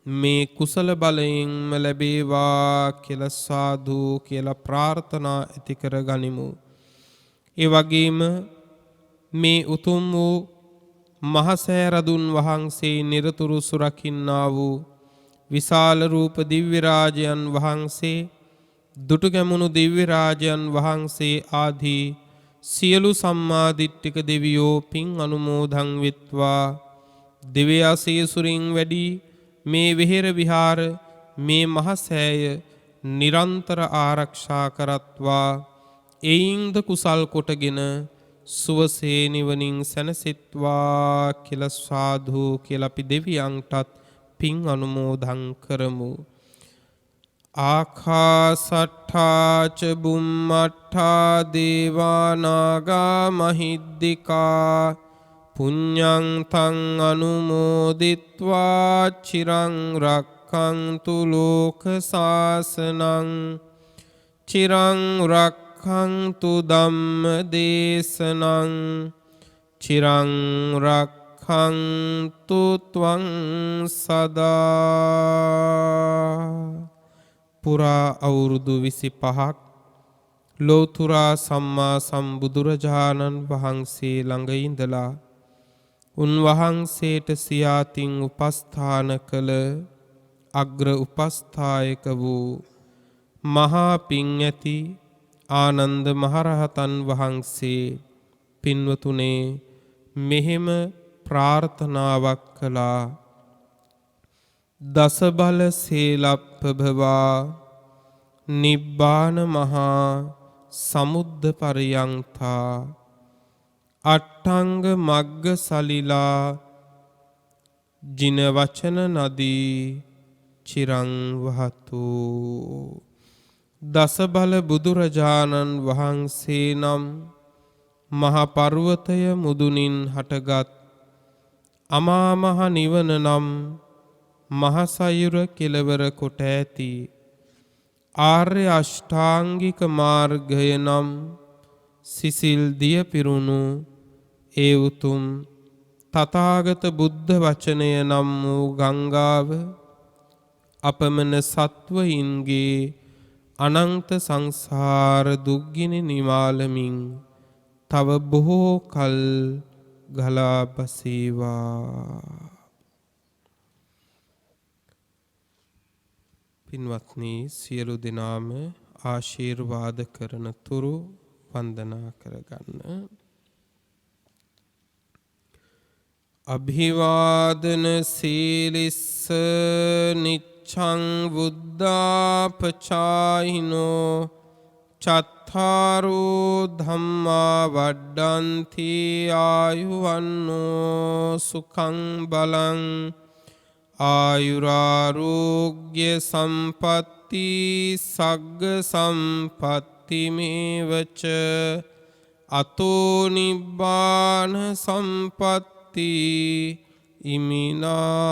මේ කුසල බලයෙන්ම ලැබේවා කියලා සාදු කියලා ප්‍රාර්ථනා ඇති කර ගනිමු. ඒ වගේම මේ උතුම් වූ මහසෑරදුන් වහන්සේ නිරතුරු සුරකින්නා වූ විශාල රූප දිව්‍ය රාජයන් වහන්සේ දුටුගැමුණු දිව්‍ය රාජයන් වහන්සේ ආදී සියලු සම්මා දිට්ඨික දෙවියෝ පින් අනුමෝදන් වෙත්වා. දිව්‍යාසීසුරින් වැඩි මේ විහෙර විහාර මේ මහසෑය නිරන්තර ආරක්ෂා කරත්වා. එයින්ද කුසල් කොටගෙන සුවසේ නිවනින් සැනසෙත්වා කියලා සාදු කියලා අපි දෙවියන්ටත් පින් අනුමෝදන් කරමු. ආකාසට්ඨා ච බුම්මට්ඨා දේවා නාග මහිද්దికා පුඤ්ඤං තං අනුමෝදිත්වා චිරං රක්ඛන්තු ලෝක සාසනං චිරං රක්ඛන්තු ධම්ම දේශනං චිරං රක්ඛන්තු ත්වං සදා. පුරා අවුරුදු 25ක් ලෝතුරා සම්මා සම්බුදුරජාණන් වහන්සේ ළඟ ඉඳලා උන්වහන්සේට සියාතින් උපස්ථාන කළ අග්‍ර උපස්ථායක වූ මහා පිං ඇති ආනන්ද මහරහතන් වහන්සේ පින්වතුනේ මෙහෙම ප්‍රාර්ථනාවක් කළා. දස බල සේලප්පභවා නිබ්බාන මහා සමුද්ද පරියංතා අට්ඨංග මග්ග සලිලා ජින වචන නදී චිරං වහතු. දස බල බුදුරජාණන් වහන්සේ නම් මහ පර්වතය මුදුනින් හටගත් අමා මහ නිවන නම් මහසයුර කෙලවර කොට ඇති ආර්ය අෂ්ටාංගික මාර්ගය නම් සිසිල් දිය පිරුණු ඒ උතුම් තථාගත බුද්ධ වචනය නම් වූ ගංගාව අපමණ සත්වයින්ගේ අනන්ත සංසාර දුක්ගිනි නිවාලමින් තව බොහෝ කල් ගලා බසීවා. පින්වත්නි, සියලු දෙනාම ආශිර්වාද කරන තුරු වන්දනා කරගන්න. අභිවාදන සීලිස්ස නිච්ඡං බුද්ධාපචායිනෝ චත්තාරෝ ධම්මා වඩ්ඩන්ති ආයුවන්නෝ සුඛං බලං ආයුරාරෝග්‍ය සම්පatti සග්ග සම්පatti මේවච අතෝ නිබ්බාන සම්පatti ඉමිනාතේ.